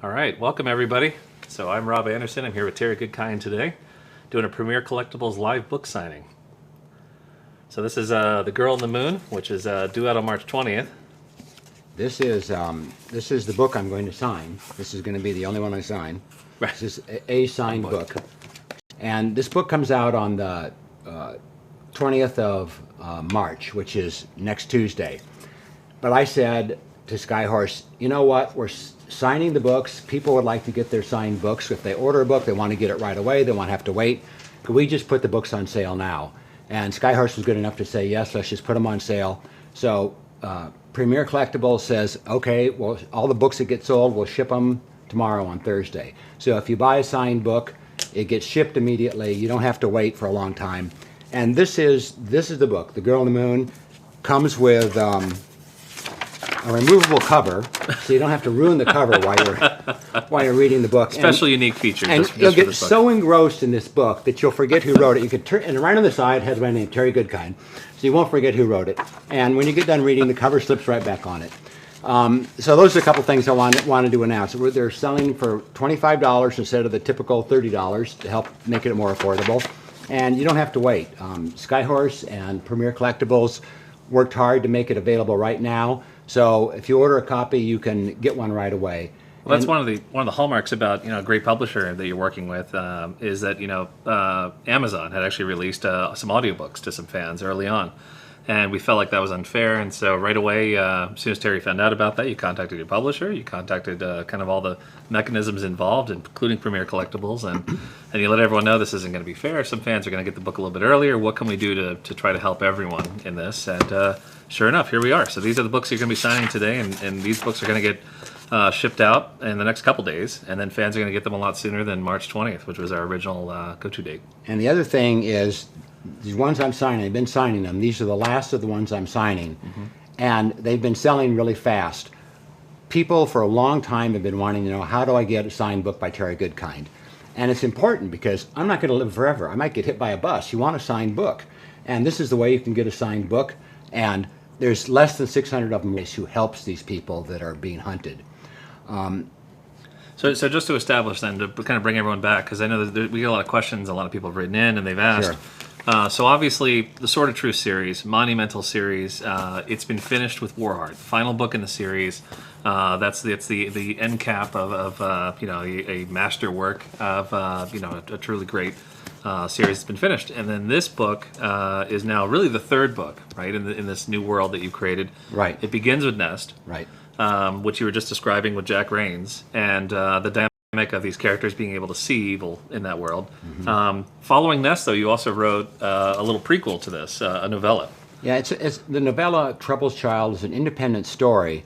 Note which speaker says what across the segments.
Speaker 1: All right, welcome everybody. So I'm Rob Anderson. I'm here with Terry Goodkind today, doing a Premier Collectibles live book signing. So this is The Girl in the Moon, which is due out on March 20th.
Speaker 2: This is the book I'm going to sign. This is going to be the only one I sign.
Speaker 1: Right.
Speaker 2: This is a signed book. And this book comes out on the 20th of March, which is next Tuesday. But I said to Skyhorse, you know what, we're signing the books. People would like to get their signed books. If they order a book, they want to get it right away. They won't have to wait. Could we just put the books on sale now? And Skyhorse was good enough to say, yes, let's just put them on sale. So Premier Collectibles says, okay, well, all the books that get sold, we'll ship them tomorrow on Thursday. So if you buy a signed book, it gets shipped immediately. You don't have to wait for a long time. And this is the book, The Girl in the Moon. Comes with a removable cover, so you don't have to ruin the cover while you're reading the book.
Speaker 1: Special unique feature.
Speaker 2: And
Speaker 1: just
Speaker 2: you'll
Speaker 1: for
Speaker 2: get
Speaker 1: this book.
Speaker 2: so engrossed in this book that you'll forget who wrote it. You could turn, and right on the side has my name, Terry Goodkind, so you won't forget who wrote it. And when you get done reading, the cover slips right back on it. So those are a couple things I wanted to announce. They're selling for $25 instead of the typical $30 to help make it more affordable. And you don't have to wait. Skyhorse and Premier Collectibles worked hard to make it available right now. So if you order a copy, you can get one right away.
Speaker 1: Well, that's one of the hallmarks about a great publisher that you're working with is that Amazon had actually released some audiobooks to some fans early on, and we felt like that was unfair. And so right away, as soon as Terry found out about that, you contacted your publisher, you contacted kind of all the mechanisms involved, including Premier Collectibles, and you let everyone know this isn't going to be fair. Some fans are going to get the book a little bit earlier. What can we do to try to help everyone in this? And sure enough, here we are. So these are the books you're going to be signing today, and these books are going to get shipped out in the next couple days, and then fans are going to get them a lot sooner than March 20th, which was our original go-to date.
Speaker 2: And the other thing is, these ones I'm signing, I've been signing them. These are the last of the ones I'm signing, and they've been selling really fast. People for a long time have been wanting to know, how do I get a signed book by Terry Goodkind? And it's important because I'm not going to live forever. I might get hit by a bus. You want a signed book. And this is the way you can get a signed book. And there's less than 600 of them who helps these people that are being hunted.
Speaker 1: So just to establish then, to kind of bring everyone back, because I know that we get a lot of questions, a lot of people have written in and they've asked.
Speaker 2: Sure.
Speaker 1: So obviously, the Sword of Truth series, monumental series, it's been finished with Warheart, the final book in the series. That's the end cap of a master work of a truly great series that's been finished. And then this book is now really the third book, right, in this new world that you created.
Speaker 2: Right.
Speaker 1: It begins with Nest.
Speaker 2: Right.
Speaker 1: Which you were just describing with Jack Rains, and the dynamic of these characters being able to see evil in that world. Following Nest, though, you also wrote a little prequel to this, a novella.
Speaker 2: Yeah, it's the novella Trouble's Child is an independent story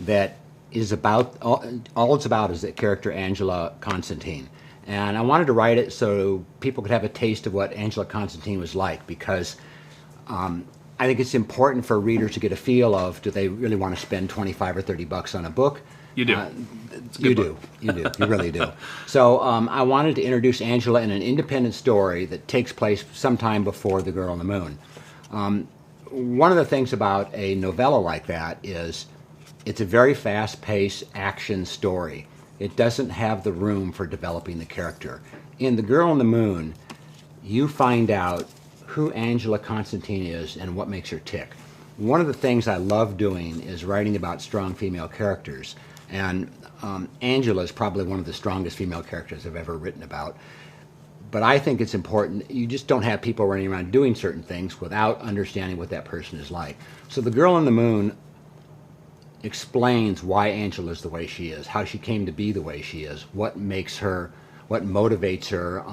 Speaker 2: that is about, all it's about is the character Angela Constantine. And I wanted to write it so people could have a taste of what Angela Constantine was like, because I think it's important for readers to get a feel of, do they really want to spend 25 or 30 bucks on a book?
Speaker 1: You do.
Speaker 2: You do. You really do. So I wanted to introduce Angela in an independent story that takes place sometime before The Girl in the Moon. One of the things about a novella like that is it's a very fast-paced action story. It doesn't have the room for developing the character. In The Girl in the Moon, you find out who Angela Constantine is and what makes her tick. One of the things I love doing is writing about strong female characters, and Angela is probably one of the strongest female characters I've ever written about. But I think it's important, you just don't have people running around doing certain things without understanding what that person is like. So The Girl in the Moon explains why Angela is the way she is, how she came to be the way she is, what makes her, what motivates her,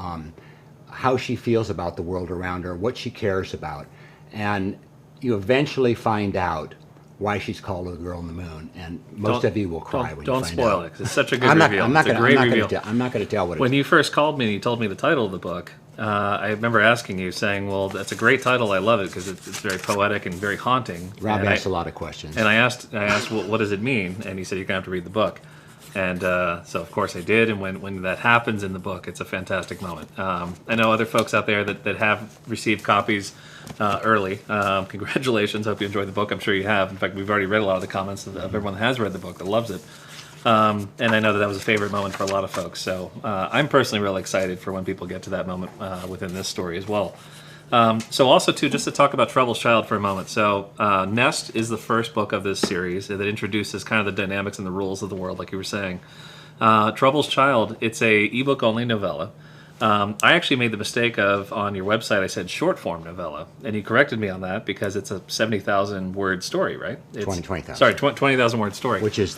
Speaker 2: how she feels about the world around her, what she cares about. And you eventually find out why she's called The Girl in the Moon, and most of you will cry when you find out.
Speaker 1: Don't spoil it, 'cause it's such a good reveal. It's a great reveal.
Speaker 2: I'm not going to tell what it is.
Speaker 1: When you first called me and you told me the title of the book, I remember asking you, saying, well, that's a great title, I love it, because it's very poetic and very haunting.
Speaker 2: Rob asked a lot of questions.
Speaker 1: And I asked, well, what does it mean? And he said, you're going to have to read the book. And so, of course, I did. And when that happens in the book, it's a fantastic moment. I know other folks out there that have received copies early. Congratulations. Hope you enjoyed the book. I'm sure you have. In fact, we've already read a lot of the comments of everyone that has read the book that loves it. And I know that was a favorite moment for a lot of folks. So I'm personally really excited for when people get to that moment within this story as well. So also, too, just to talk about Trouble's Child for a moment. So Nest is the first book of this series that introduces kind of the dynamics and the rules of the world, like you were saying. Trouble's Child, it's a ebook only novella. I actually made the mistake of, on your website, I said short form novella, and you corrected me on that because it's a 70,000 word story, right? It's,
Speaker 2: 20,000.
Speaker 1: Sorry, 20,000 word story.
Speaker 2: Which is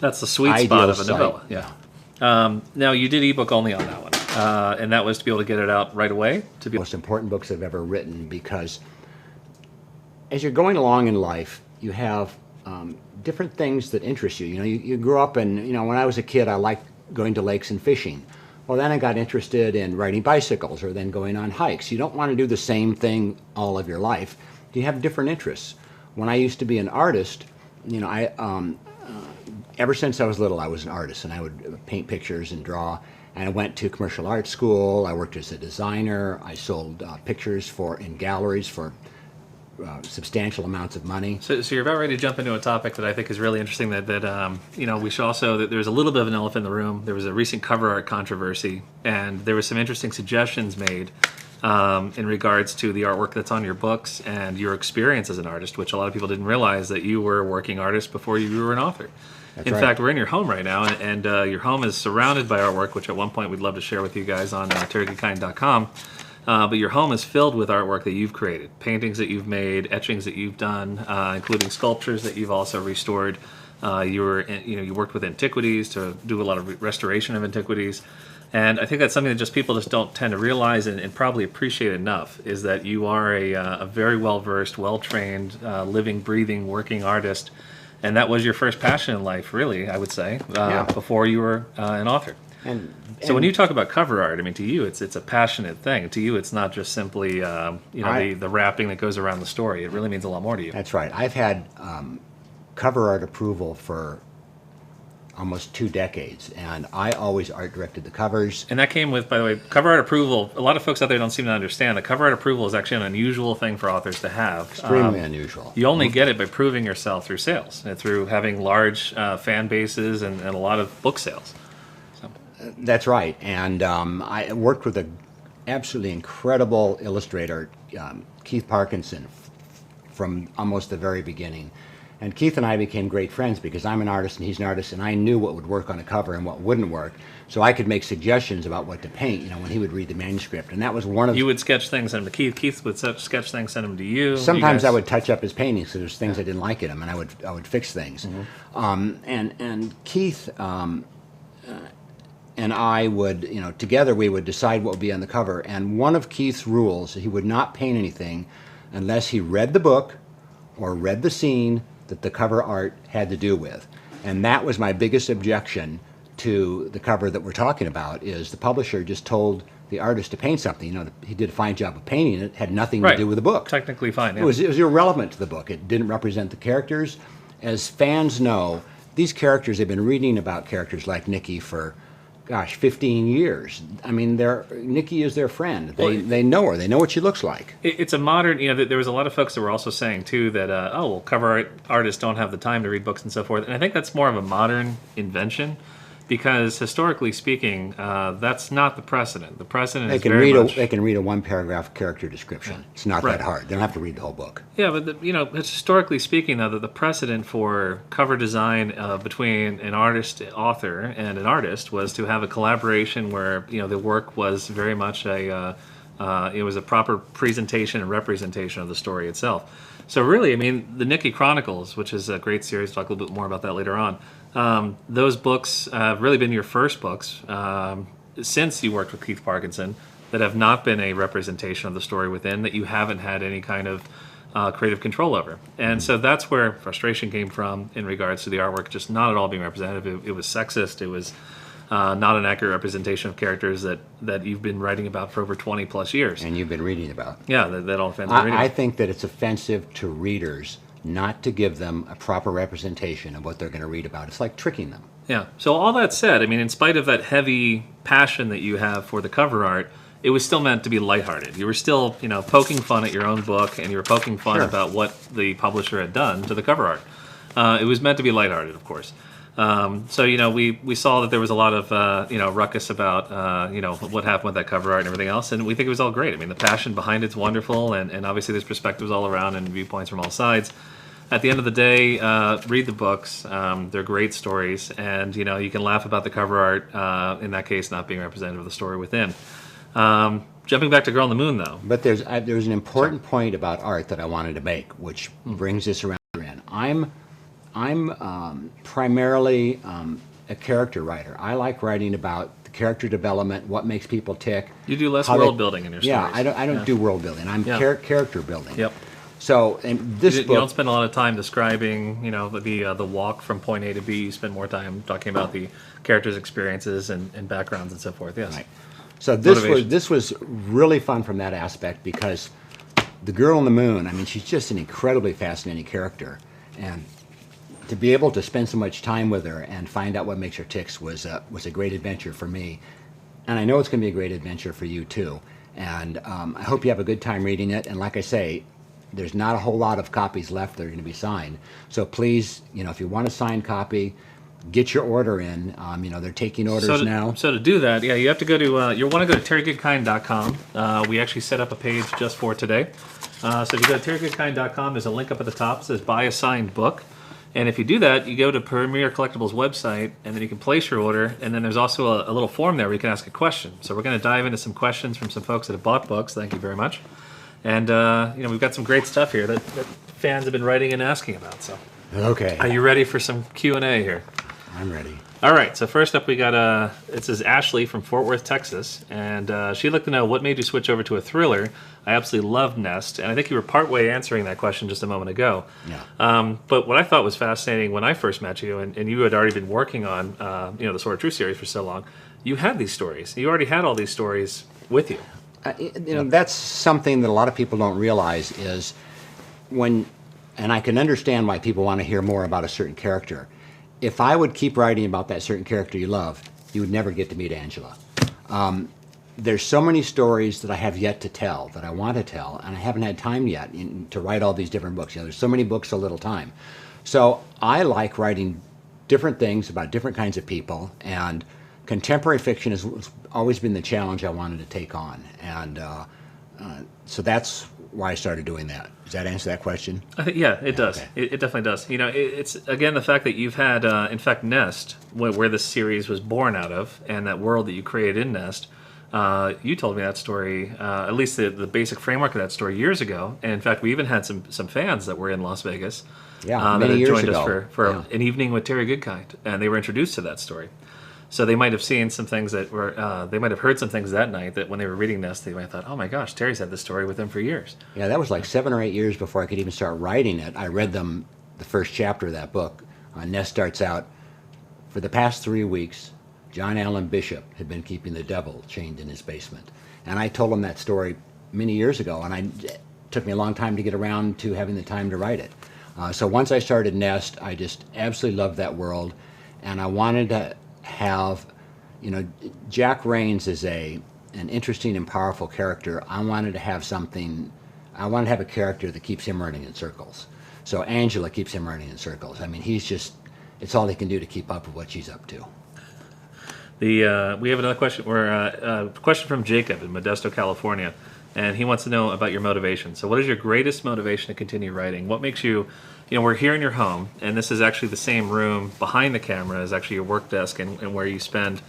Speaker 1: that's the sweet spot of a
Speaker 2: site.
Speaker 1: novella. Yeah. Now you did ebook only on that one, and that was to be able to get it out right away. To be
Speaker 2: most important books I've ever written, because as you're going along in life, you have different things that interest you. You know, you grew up, and when I was a kid, I liked going to lakes and fishing. Well, then I got interested in riding bicycles or then going on hikes. You don't want to do the same thing all of your life. You have different interests. When I used to be an artist, ever since I was little, I was an artist, and I would paint pictures and draw. And I went to commercial art school. I worked as a designer. I sold pictures in galleries for substantial amounts of money.
Speaker 1: So you're about ready to jump into a topic that I think is really interesting. That we should also. That there's a little bit of an elephant in the room. There was a recent cover art controversy, and there were some interesting suggestions made in regards to the artwork that's on your books and your experience as an artist, which a lot of people didn't realize that you were a working artist before you were an author.
Speaker 2: That's
Speaker 1: in
Speaker 2: right.
Speaker 1: fact, we're in your home right now, and your home is surrounded by artwork, which at one point we'd love to share with you guys on Goodkind.com. But your home is filled with artwork that you've created, paintings that you've made, etchings that you've done, including sculptures that you've also restored. You worked with antiquities to do a lot of restoration of antiquities. And I think that's something that people just don't tend to realize and probably appreciate enough, is that you are a very well-versed, well-trained, living, breathing, working artist. And that was your first passion in life, really, I would say, before you were an author. And so when you talk about cover art, I mean, to you, it's a passionate thing. To you, it's not just simply the wrapping that goes around the story. It really means a lot more to you.
Speaker 2: That's right. I've had cover art approval for almost 2 decades, and I always art directed the covers.
Speaker 1: And that came with, by the way, cover art approval. A lot of folks out there don't seem to understand that cover art approval is actually an unusual thing for authors to have.
Speaker 2: Extremely unusual.
Speaker 1: You only get it by proving yourself through sales and through having large fan bases and a lot of book sales. So.
Speaker 2: That's right. And I worked with an absolutely incredible illustrator, Keith Parkinson, from almost the very beginning. And Keith and I became great friends because I'm an artist and he's an artist, and I knew what would work on a cover and what wouldn't work. So I could make suggestions about what to paint, when he would read the manuscript. And that was one of
Speaker 1: You would sketch things, send them to Keith. Keith would sketch things, send them to you.
Speaker 2: Sometimes I would touch up his paintings because there's things I didn't like in them, and I would fix things. Mm-hmm. And Keith and I would, together we would decide what would be on the cover. And one of Keith's rules, he would not paint anything unless he read the book or read the scene that the cover art had to do with. And that was my biggest objection to the cover that we're talking about, is the publisher just told the artist to paint something. He did a fine job of painting it, had nothing to do with the book.
Speaker 1: Technically fine, yeah.
Speaker 2: It was irrelevant to the book. It didn't represent the characters. As fans know, these characters, they've been reading about characters like Nikki for 15 years. I mean, Nikki is their friend. They know her. They know what she looks like.
Speaker 1: It's a modern, there was a lot of folks that were also saying, too, that, cover artists don't have the time to read books and so forth. And I think that's more of a modern invention because, historically speaking, that's not the precedent. The precedent is very much...
Speaker 2: They can read a one-paragraph character description. Yeah. It's not that hard. They don't have to read the whole book.
Speaker 1: Yeah, but, historically speaking, though, the precedent for cover design between an author, and an artist was to have a collaboration where, the work was very much it was a proper presentation and representation of the story itself. So really, the Nikki Chronicles, which is a great series, talk a little bit more about that later on, those books have really been your first books since you worked with Keith Parkinson that have not been a representation of the story within, that you haven't had any kind of creative control over. And so that's where frustration came from in regards to the artwork just not at all being representative. It was sexist. It was not an accurate representation of characters that you've been writing about for over 20 plus years.
Speaker 2: And you've been reading about.
Speaker 1: Yeah, that all fans are reading.
Speaker 2: I think that it's offensive to readers not to give them a proper representation of what they're going to read about. It's like tricking them.
Speaker 1: Yeah. So all that said, in spite of that heavy passion that you have for the cover art, it was still meant to be lighthearted. You were still, poking fun at your own book, and you were poking fun about what the publisher had done to the cover art. It was meant to be lighthearted, of course. So we saw that there was a lot of ruckus about what happened with that cover art and everything else, and we think it was all great. I mean, the passion behind it's wonderful, and obviously there's perspectives all around and viewpoints from all sides. At the end of the day, read the books. They're great stories, and you can laugh about the cover art in that case not being representative of the story within. Jumping back to Girl on the Moon, though.
Speaker 2: But there's an important point about art that I wanted to make, which brings this around. I'm primarily a character writer. I like writing about the character development, what makes people tick.
Speaker 1: You do less world building in your stories.
Speaker 2: Yeah, I don't do world building. I'm character building.
Speaker 1: Yep.
Speaker 2: So in this book,
Speaker 1: you don't spend a lot of time describing, the walk from point A to B. You spend more time talking about the characters' experiences and backgrounds and so forth. Yes.
Speaker 2: Right. So this was really fun from that aspect, because the Girl on the Moon, I mean, she's just an incredibly fascinating character, and to be able to spend so much time with her and find out what makes her ticks was a great adventure for me, and I know it's going to be a great adventure for you too. And I hope you have a good time reading it. And like I say, there's not a whole lot of copies left that are going to be signed. So please, if you want a signed copy, get your order in. They're taking orders now.
Speaker 1: So to do that, you have to go to you'll want to go to terrygoodkind.com. We actually set up a page just for today. So if you go to terrygoodkind.com, there's a link up at the top that says buy a signed book. And if you do that, you go to Premier Collectibles website, and then you can place your order. And then there's also a little form there where you can ask a question. So we're going to dive into some questions from some folks that have bought books. Thank you very much. And we've got some great stuff here that fans have been writing and asking about. So,
Speaker 2: okay,
Speaker 1: are you ready for some Q&A here?
Speaker 2: I'm ready.
Speaker 1: All right. So first up, we got it says Ashley from Fort Worth, Texas, and she'd like to know what made you switch over to a thriller. I absolutely love Nest, and I think you were partway answering that question just a moment ago.
Speaker 2: Yeah.
Speaker 1: But what I thought was fascinating when I first met you, and you had already been working on the Sword of Truth series for so long, you had these stories. You already had all these stories with you.
Speaker 2: That's something that a lot of people don't realize is and I can understand why people want to hear more about a certain character. If I would keep writing about that certain character you love, you would never get to meet Angela. There's so many stories that I have yet to tell, that I want to tell, and I haven't had time yet to write all these different books. There's so many books, so little time. So I like writing different things about different kinds of people, and contemporary fiction has always been the challenge I wanted to take on, and so that's why I started doing that. Does that answer that question?
Speaker 1: It does. Okay. It definitely does. It's again the fact that you've had, in fact, Nest, where this series was born out of, and that world that you created in Nest. You told me that story, at least the basic framework of that story years ago, and in fact, we even had some fans that were in Las Vegas.
Speaker 2: Yeah,
Speaker 1: that
Speaker 2: many years
Speaker 1: joined
Speaker 2: ago.
Speaker 1: us for an evening with Terry Goodkind, and they were introduced to that story. So they might have seen some things that were, they might have heard some things that night that when they were reading Nest, they might have thought, oh my gosh, Terry's had this story with him for years.
Speaker 2: Yeah, that was like 7 or 8 years before I could even start writing it. I read them, the first chapter of that book. Nest starts out, for the past 3 weeks, John Allen Bishop had been keeping the devil chained in his basement. And I told him that story many years ago, and it took me a long time to get around to having the time to write it. So once I started Nest, I just absolutely loved that world, and I wanted to have, Jack Rains is an interesting and powerful character. I wanted to have a character that keeps him running in circles. So Angela keeps him running in circles. I mean, it's all he can do to keep up with what she's up to.
Speaker 1: We have another question, a question from Jacob in Modesto, California, and he wants to know about your motivation. So what is your greatest motivation to continue writing? What makes you, we're here in your home, and this is actually the same room behind the camera is actually your work desk and where you spend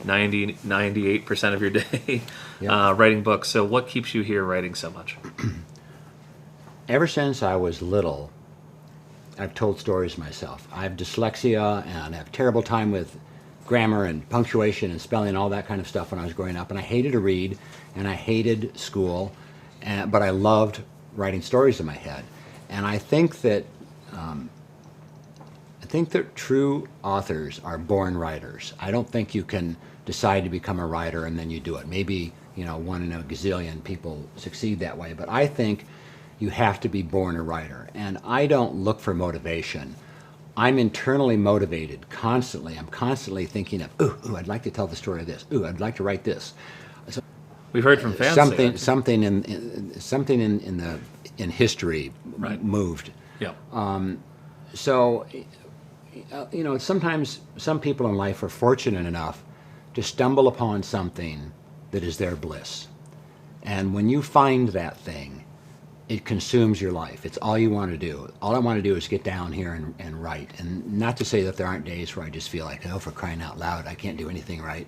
Speaker 1: 98% of your day writing books. So what keeps you here writing so much?
Speaker 2: Ever since I was little, I've told stories myself. I have dyslexia and I have a terrible time with grammar and punctuation and spelling and all that kind of stuff when I was growing up. And I hated to read and I hated school, but I loved writing stories in my head. And I think that true authors are born writers. I don't think you can decide to become a writer and then you do it. Maybe, one in a gazillion people succeed that way. But I think you have to be born a writer. And I don't look for motivation. I'm internally motivated constantly. I'm constantly thinking of, ooh, I'd like to tell the story of this. Ooh, I'd like to write this. So,
Speaker 1: we've heard from fans
Speaker 2: something in history moved.
Speaker 1: Yeah.
Speaker 2: So, sometimes some people in life are fortunate enough to stumble upon something that is their bliss. And when you find that thing, it consumes your life. It's all you want to do. All I want to do is get down here and write. And not to say that there aren't days where I just feel like, oh, for crying out loud, I can't do anything right.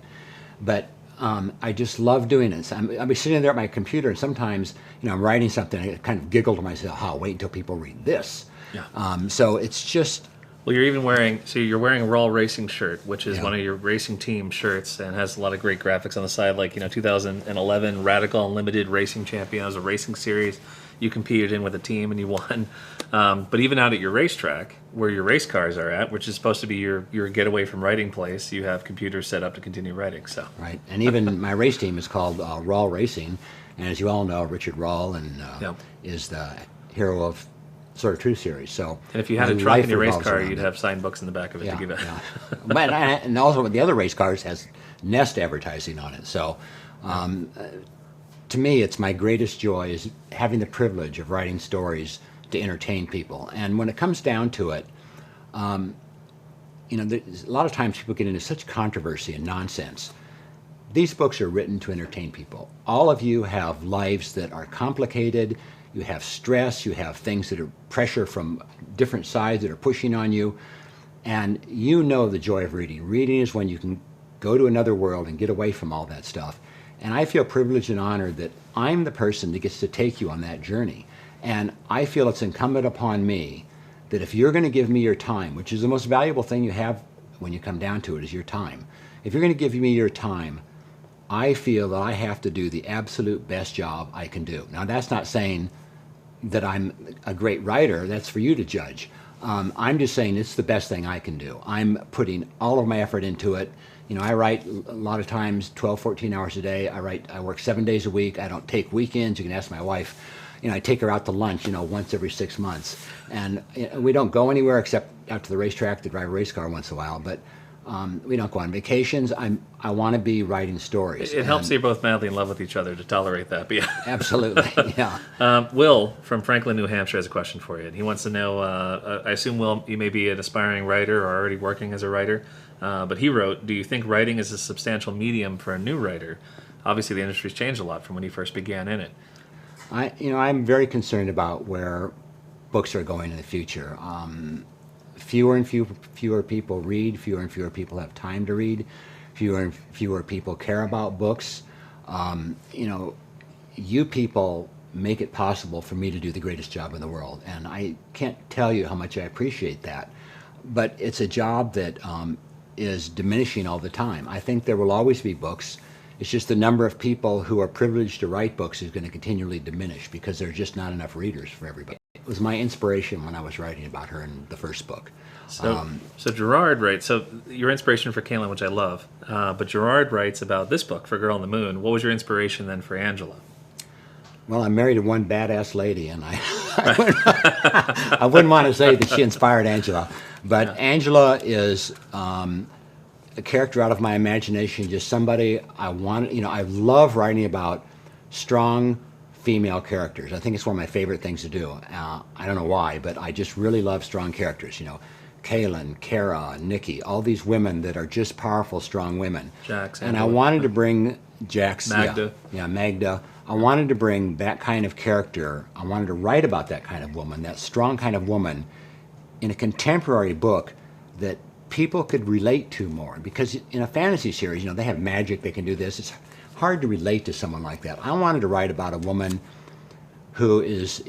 Speaker 2: But I just love doing it. So I'll be sitting there at my computer, and sometimes, I'm writing something, I kind of giggle to myself, oh, wait until people read this.
Speaker 1: Yeah.
Speaker 2: So it's just...
Speaker 1: Well, you're wearing a Raw Racing shirt, which is one of your racing team shirts, and has a lot of great graphics on the side, like 2011 Radical Unlimited Racing Champion. It was a racing series. You competed in with a team and you won. But even out at your racetrack, where your race cars are at, which is supposed to be your getaway from writing place, you have computers set up to continue writing. So
Speaker 2: right, and even my race team is called Raw Racing, and as you all know, Richard Rawl is the hero of Sort of True series. So,
Speaker 1: and if you had a truck in your race car, you'd have signed books in the back of it to give out.
Speaker 2: Yeah. But and also the other race cars has Nest advertising on it. So, to me, it's my greatest joy is having the privilege of writing stories to entertain people. And when it comes down to it, there's a lot of times people get into such controversy and nonsense. These books are written to entertain people. All of you have lives that are complicated. You have stress, you have things that are pressure from different sides that are pushing on you, and you know the joy of reading. Reading is when you can go to another world and get away from all that stuff. And I feel privileged and honored that I'm the person that gets to take you on that journey. And I feel it's incumbent upon me that if you're going to give me your time, which is the most valuable thing you have when you come down to it, is your time. If you're going to give me your time, I feel that I have to do the absolute best job I can do. Now, that's not saying that I'm a great writer. That's for you to judge. I'm just saying it's the best thing I can do. I'm putting all of my effort into it. I write a lot of times 12, 14 hours a day. I work 7 days a week. I don't take weekends. You can ask my wife. I take her out to lunch, once every 6 months. And we don't go anywhere except out to the racetrack to drive a race car once in a while. But we don't go on vacations. I want to be writing stories.
Speaker 1: It helps you're both madly in love with each other to tolerate that. But yeah.
Speaker 2: Absolutely, yeah.
Speaker 1: Will from Franklin, New Hampshire has a question for you. And he wants to know, I assume, Will, you may be an aspiring writer or already working as a writer. But he wrote, do you think writing is a substantial medium for a new writer? Obviously, the industry's changed a lot from when you first began in it.
Speaker 2: I'm very concerned about where books are going in the future. Fewer and fewer people read. Fewer and fewer people have time to read. Fewer and fewer people care about books. You people make it possible for me to do the greatest job in the world, and I can't tell you how much I appreciate that. But it's a job that is diminishing all the time. I think there will always be books. It's just the number of people who are privileged to write books is going to continually diminish because there's just not enough readers for everybody. It was my inspiration when I was writing about her in the first book.
Speaker 1: So Gerard writes, so your inspiration for Caitlin, which I love, but Gerard writes about this book, For Girl on the Moon. What was your inspiration then for Angela?
Speaker 2: Well, I'm married to one badass lady, and I wouldn't want to say that she inspired Angela, but yeah. Angela is a character out of my imagination, just somebody I want. I love writing about strong female characters. I think it's one of my favorite things to do. I don't know why, but I just really love strong characters. Kaylin, Kara, Nikki, all these women that are just powerful, strong women.
Speaker 1: Jax,
Speaker 2: and I wanted to bring Jax,
Speaker 1: Magda.
Speaker 2: Yeah, Magda. I wanted to bring that kind of character. I wanted to write about that kind of woman, that strong kind of woman, in a contemporary book that people could relate to more. Because in a fantasy series, they have magic, they can do this. It's hard to relate to someone like that. I wanted to write about a woman who is,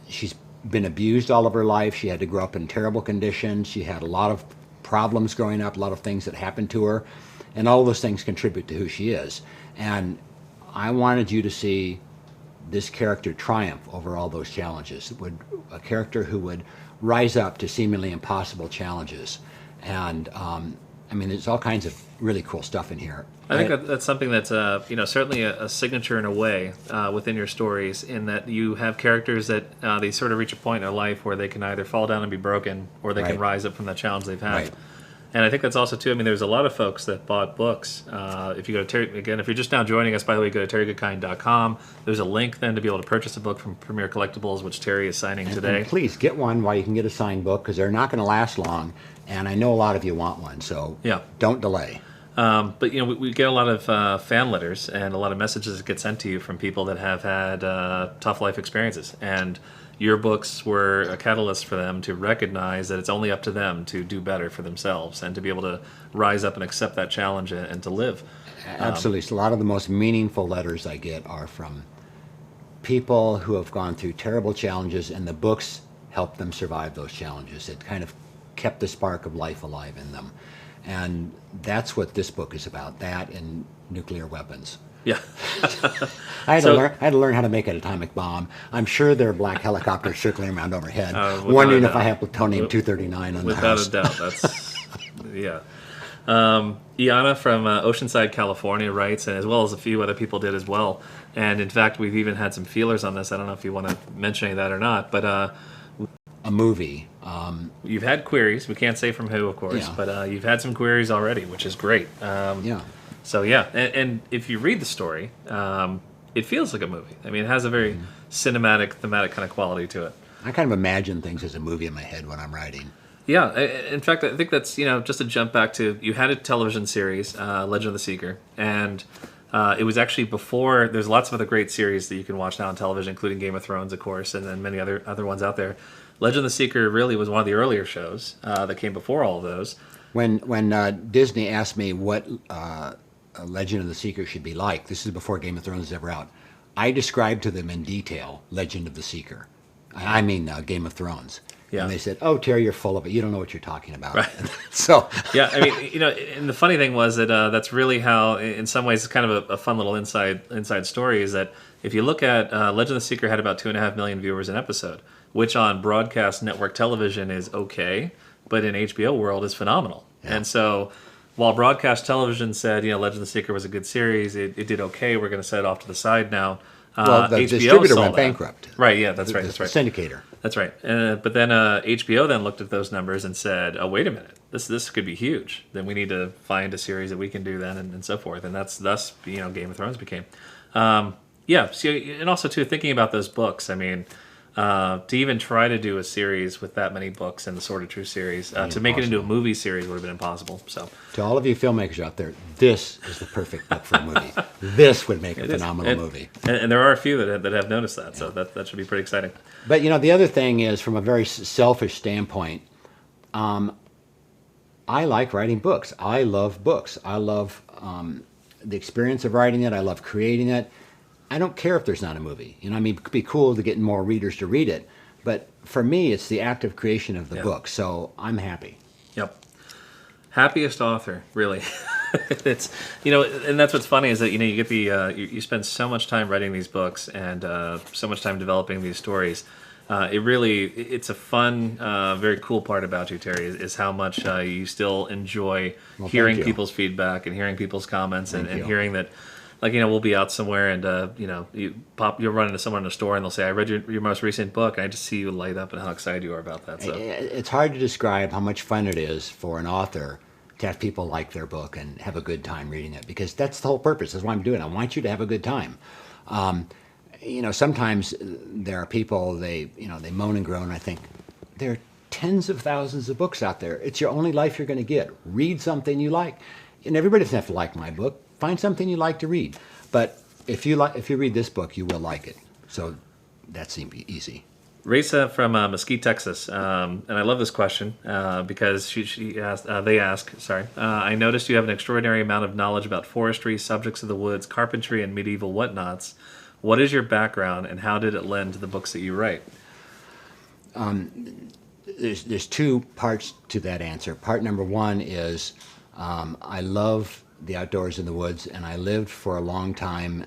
Speaker 2: she's been abused all of her life. She had to grow up in terrible conditions. She had a lot of problems growing up, a lot of things that happened to her. And all those things contribute to who she is. And I wanted you to see this character triumph over all those challenges. A character who would rise up to seemingly impossible challenges. And there's all kinds of really cool stuff in here.
Speaker 1: I think that's something that's certainly a signature in a way within your stories, in that you have characters that they sort of reach a point in their life where they can either fall down and be broken, or they can rise up from that challenge they've had.
Speaker 2: Right.
Speaker 1: And I think that's also too. I mean, there's a lot of folks that bought books. If you go to Terry, again, if you're just now joining us, by the way, go to terrygoodkind.com. There's a link then to be able to purchase a book from Premier Collectibles, which Terry is signing today.
Speaker 2: And please get one while you can get a signed book, because they're not going to last long. And I know a lot of you want one, so don't delay.
Speaker 1: But we get a lot of fan letters and a lot of messages that get sent to you from people that have had tough life experiences, and your books were a catalyst for them to recognize that it's only up to them to do better for themselves and to be able to rise up and accept that challenge and to live.
Speaker 2: Absolutely. So a lot of the most meaningful letters I get are from people who have gone through terrible challenges, and the books helped them survive those challenges. It kind of kept the spark of life alive in them. And that's what this book is about, that and nuclear weapons.
Speaker 1: Yeah.
Speaker 2: I had to learn how to make an atomic bomb. I'm sure there are black helicopters circling around overhead, wondering if I have plutonium-239 on the house.
Speaker 1: Without a doubt. That's, yeah. Iana from Oceanside, California writes, and as well as a few other people did as well. And in fact, we've even had some feelers on this. I don't know if you want to mention any of that or not, but
Speaker 2: a movie.
Speaker 1: You've had queries. We can't say from who, of course, but you've had some queries already, which is great. So yeah, and if you read the story, it feels like a movie. I mean, it has a very cinematic, thematic kind of quality to it.
Speaker 2: I kind of imagine things as a movie in my head when I'm writing.
Speaker 1: Yeah, in fact, I think that's, just to jump back to, you had a television series, Legend of the Seeker, and it was actually before, there's lots of other great series that you can watch now on television, including Game of Thrones, of course, and then many other ones out there. Legend of the Seeker really was one of the earlier shows that came before all of those.
Speaker 2: When Disney asked me what Legend of the Seeker should be like, this is before Game of Thrones was ever out, I described to them in detail Legend of the Seeker. I mean Game of Thrones. Yeah. And they said, "Oh, Terry, you're full of it. You don't know what you're talking about."
Speaker 1: Right.
Speaker 2: So
Speaker 1: yeah, I mean, and the funny thing was that that's really how, in some ways, it's kind of a fun little inside story. Is that if you look at Legend of the Seeker had about 2.5 million viewers an episode, which on broadcast network television is okay, but in HBO world is phenomenal. Yeah. And so, while broadcast television said, Legend of the Seeker was a good series, it did okay. We're going to set it off to the side now.
Speaker 2: Well, the
Speaker 1: HBO
Speaker 2: distributor went bankrupt.
Speaker 1: Right, yeah, that's right.
Speaker 2: The syndicator.
Speaker 1: That's right. But then HBO then looked at those numbers and said, "Oh, wait a minute, this could be huge. Then we need to find a series that we can do then, and so forth." And that's thus Game of Thrones became. Yeah. So, and also too, thinking about those books. I mean, to even try to do a series with that many books in the Sword of Truth series, to make it into a movie series would have been impossible. So,
Speaker 2: to all of you filmmakers out there, this is the perfect book for a movie. This would make a phenomenal movie.
Speaker 1: And there are a few that have noticed that, so that should be pretty exciting.
Speaker 2: But the other thing is, from a very selfish standpoint, I like writing books. I love books. I love the experience of writing it. I love creating it. I don't care if there's not a movie. I mean, it'd be cool to get more readers to read it. But for me, it's the act of creation of the book. So I'm happy.
Speaker 1: Yep. Happiest author, really. It's and that's what's funny is that you get the you spend so much time writing these books and so much time developing these stories. It's a fun, very cool part about you, Terry, is how much you still enjoy hearing people's feedback and hearing people's comments and hearing that. Like, we'll be out somewhere and, you'll run into someone in a store and they'll say, "I read your most recent book," and I just see you light up and how excited you are about that. So
Speaker 2: it's hard to describe how much fun it is for an author to have people like their book and have a good time reading it, because that's the whole purpose. That's why I'm doing it. I want you to have a good time. Sometimes there are people, they moan and groan. I think there are tens of thousands of books out there. It's your only life you're going to get. Read something you like. And everybody doesn't have to like my book. Find something you like to read. But if you read this book, you will like it. So that seems easy.
Speaker 1: Reza from Mesquite, Texas, and I love this question because they ask, I noticed you have an extraordinary amount of knowledge about forestry, subjects of the woods, carpentry, and medieval whatnots. What is your background, and how did it lend to the books that you write?
Speaker 2: There's two parts to that answer. Part number one is I love the outdoors in the woods, and I lived for a long time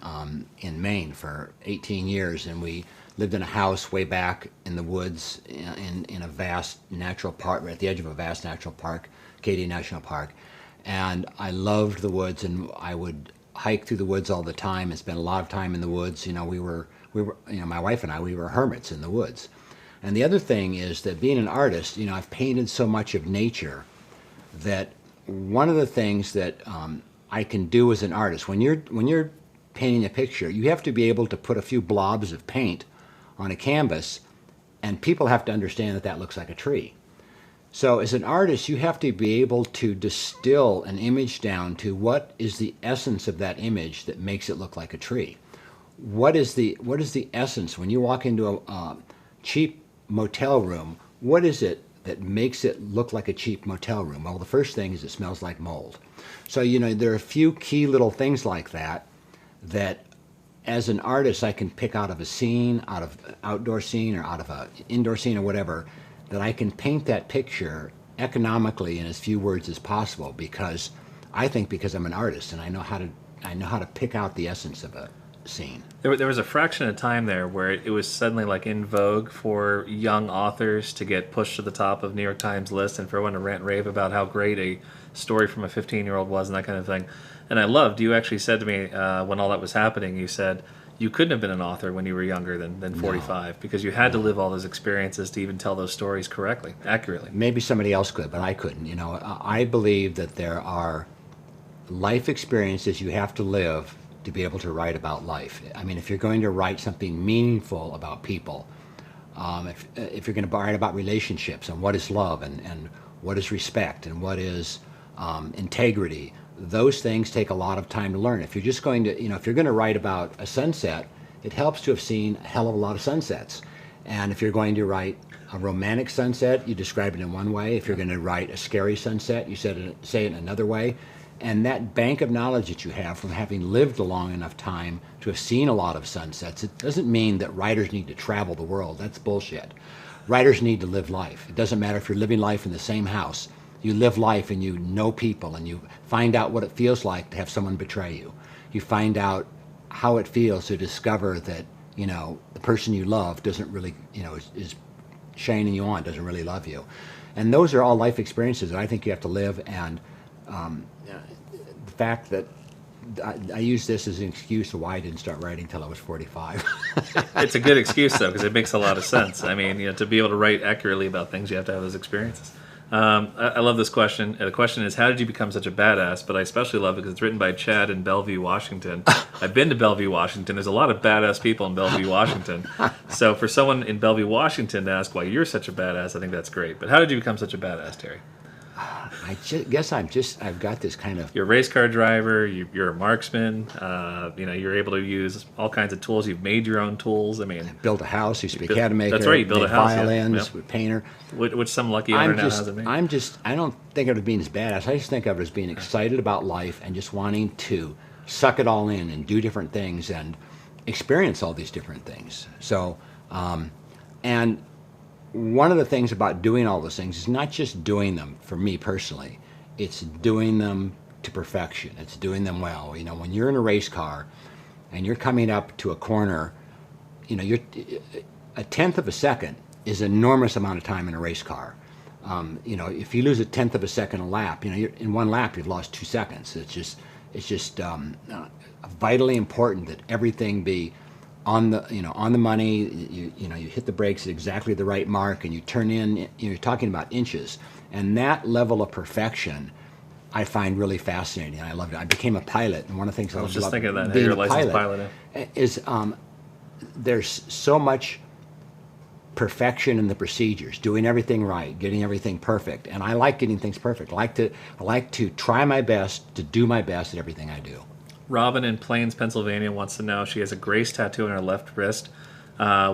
Speaker 2: in Maine for 18 years, and we lived in a house way back in the woods in a vast natural park, right at the edge of a vast natural park, Acadia National Park. And I loved the woods, and I would hike through the woods all the time and spend a lot of time in the woods. We were my wife and I, we were hermits in the woods. And the other thing is that being an artist, I've painted so much of nature that one of the things that I can do as an artist, when you're painting a picture, you have to be able to put a few blobs of paint on a canvas, and people have to understand that that looks like a tree. So as an artist, you have to be able to distill an image down to what is the essence of that image that makes it look like a tree. What is the essence when you walk into a cheap motel room? What is it that makes it look like a cheap motel room? Well, the first thing is it smells like mold. So, there are a few key little things like that as an artist I can pick out of a scene, out of an outdoor scene or out of an indoor scene or whatever, that I can paint that picture economically in as few words as possible, because I'm an artist and I know how to pick out the essence of a scene.
Speaker 1: There was a fraction of time there where it was suddenly like in vogue for young authors to get pushed to the top of New York Times lists and for everyone to rant and rave about how great a story from a 15-year-old was and that kind of thing. And I loved, you actually said to me when all that was happening, you said you couldn't have been an author when you were younger than 45 no. because you had to live all those experiences to even tell those stories correctly, accurately.
Speaker 2: Maybe somebody else could, but I couldn't. I believe that there are life experiences you have to live to be able to write about life. I mean, if you're going to write something meaningful about people, if you're going to write about relationships and what is love and what is respect and what is integrity, those things take a lot of time to learn. If you're just going to, if you're going to write about a sunset, it helps to have seen a hell of a lot of sunsets. And if you're going to write a romantic sunset, you describe it in one way. If you're going to write a scary sunset, you say it in another way. And that bank of knowledge that you have from having lived a long enough time to have seen a lot of sunsets, it doesn't mean that writers need to travel the world. That's bullshit. Writers need to live life. It doesn't matter if you're living life in the same house. You live life and you know people and you find out what it feels like to have someone betray you. You find out how it feels to discover that, the person you love doesn't really, is shining you on, doesn't really love you. And those are all life experiences that I think you have to live. And the fact that I use this as an excuse to why I didn't start writing until I was 45.
Speaker 1: It's a good excuse, though, because it makes a lot of sense. I mean, to be able to write accurately about things, you have to have those experiences. I love this question. The question is, how did you become such a badass? But I especially love it because it's written by Chad in Bellevue, Washington. I've been to Bellevue, Washington. There's a lot of badass people in Bellevue, Washington. So for someone in Bellevue, Washington to ask why you're such a badass, I think that's great. But how did you become such a badass, Terry?
Speaker 2: I guess I've got this kind of...
Speaker 1: You're a race car driver, you're a marksman, you're able to use all kinds of tools. You've made your own tools. I mean...
Speaker 2: built a house, used to be a piano maker.
Speaker 1: That's right, you built a house.
Speaker 2: Violins, yeah. Painter.
Speaker 1: Which some lucky owner now has it made.
Speaker 2: I don't think of it as being as badass. I just think of it as being excited about life and just wanting to suck it all in and do different things and experience all these different things. So, and... one of the things about doing all those things is not just doing them for me personally, it's doing them to perfection. It's doing them well. When you're in a race car and you're coming up to a corner, you're a tenth of a second is an enormous amount of time in a race car. If you lose a tenth of a second a lap, in one lap you've lost 2 seconds. It's just vitally important that everything be on the money. You hit the brakes at exactly the right mark, and you turn in. You're talking about inches, and that level of perfection, I find really fascinating. I love it. I became a pilot, and one of the things I was
Speaker 1: just thinking that
Speaker 2: being
Speaker 1: you're
Speaker 2: a
Speaker 1: licensed pilot
Speaker 2: is there's so much perfection in the procedures, doing everything right, getting everything perfect, and I like getting things perfect. I like to try my best to do my best at everything I do.
Speaker 1: Robin in Plains, Pennsylvania wants to know, she has a Grace tattoo on her left wrist,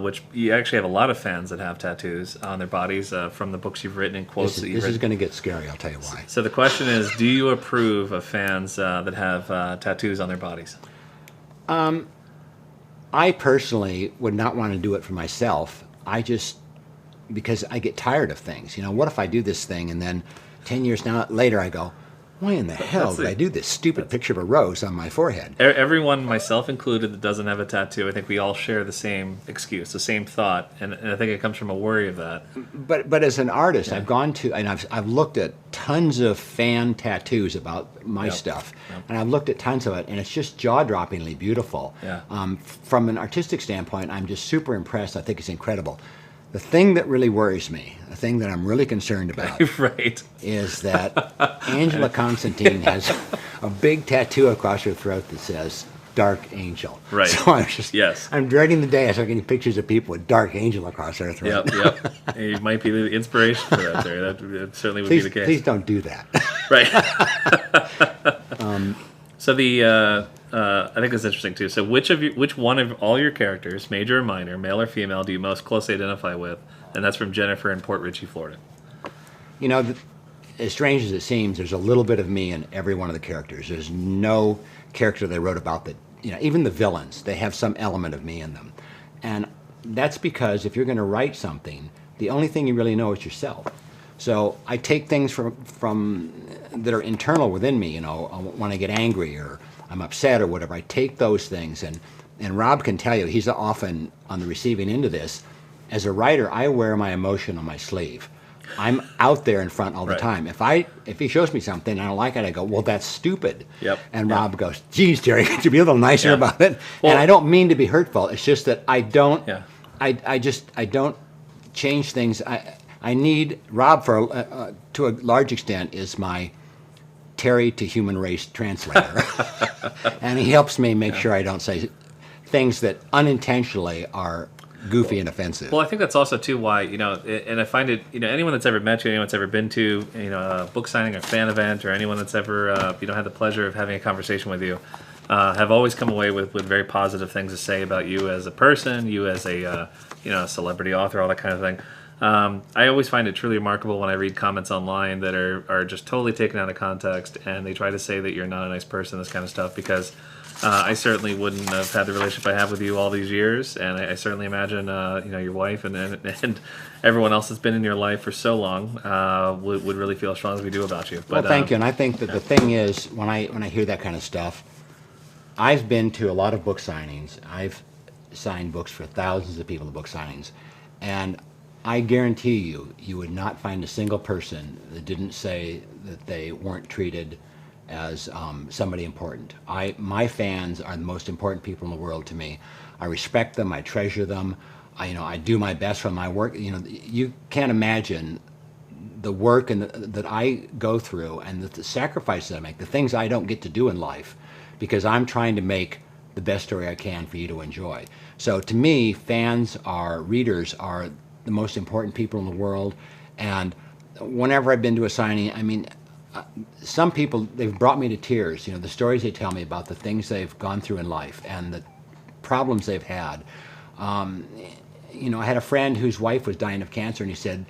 Speaker 1: which you actually have a lot of fans that have tattoos on their bodies from the books you've written and quotes that you've written.
Speaker 2: This is going to get scary, I'll tell you why.
Speaker 1: So the question is, do you approve of fans that have tattoos on their bodies?
Speaker 2: I personally would not want to do it for myself. Because I get tired of things. What if I do this thing and then 10 years later I go, why in the hell did I do this stupid picture of a rose on my forehead?
Speaker 1: Everyone, myself included, that doesn't have a tattoo, I think we all share the same excuse, the same thought, and I think it comes from a worry of that.
Speaker 2: But as an artist, yeah. I've gone to, and I've looked at tons of fan tattoos about my stuff, and I've looked at tons of it, and it's just jaw-droppingly beautiful.
Speaker 1: Yeah.
Speaker 2: From an artistic standpoint, I'm just super impressed. I think it's incredible. The thing that really worries me, the thing that I'm really concerned about,
Speaker 1: Right.
Speaker 2: is that Angela Constantine has a big tattoo across her throat that says Dark Angel.
Speaker 1: Right.
Speaker 2: So
Speaker 1: Yes.
Speaker 2: I'm dreading the day I start getting pictures of people with Dark Angel across their throat.
Speaker 1: Yep. You might be the inspiration for that, Terry. That certainly would
Speaker 2: Please,
Speaker 1: be the case.
Speaker 2: please don't do that.
Speaker 1: Right. So I think that's interesting too. So which one of all your characters, major or minor, male or female, do you most closely identify with? And that's from Jennifer in Port Richey, Florida.
Speaker 2: You know, as strange as it seems, there's a little bit of me in every one of the characters. There's no character they wrote about that, even the villains, they have some element of me in them. And that's because if you're going to write something, the only thing you really know is yourself. So I take things from that are internal within me, when I get angry or I'm upset or whatever. I take those things, and Rob can tell you, he's often on the receiving end of this. As a writer, I wear my emotion on my sleeve. I'm out there in front all the time. If he shows me something and I don't like it, I go, well, that's stupid.
Speaker 1: Yep.
Speaker 2: And Rob goes, geez, Terry, could you be a little nicer about it?
Speaker 1: Well,
Speaker 2: and I don't mean to be hurtful. It's just that I don't.
Speaker 1: Yeah.
Speaker 2: I don't change things. I need Rob to a large extent is my Terry to human race translator, and he helps me make sure I don't say things that unintentionally are goofy and offensive.
Speaker 1: Well, I think that's also too why, and I find it, anyone that's ever met you, anyone that's ever been to, a book signing or fan event, or anyone that's ever, had the pleasure of having a conversation with you, have always come away with very positive things to say about you as a person, you as a, celebrity author, all that kind of thing. I always find it truly remarkable when I read comments online that are just totally taken out of context, and they try to say that you're not a nice person, this kind of stuff, because I certainly wouldn't have had the relationship I have with you all these years, and I certainly imagine your wife and everyone else that's been in your life for so long would really feel as strong as we do about you. But,
Speaker 2: well, thank you, and I think that the thing is, when I hear that kind of stuff, I've been to a lot of book signings. I've signed books for thousands of people at book signings, and I guarantee you would not find a single person that didn't say that they weren't treated as somebody important. My fans are the most important people in the world to me. I respect them. I treasure them. I do my best for my work. You can't imagine the work that I go through and the sacrifices I make, the things I don't get to do in life, because I'm trying to make the best story I can for you to enjoy. So to me, readers are the most important people in the world. And whenever I've been to a signing, some people, they've brought me to tears. The stories they tell me about the things they've gone through in life and the problems they've had. I had a friend whose wife was dying of cancer, and he said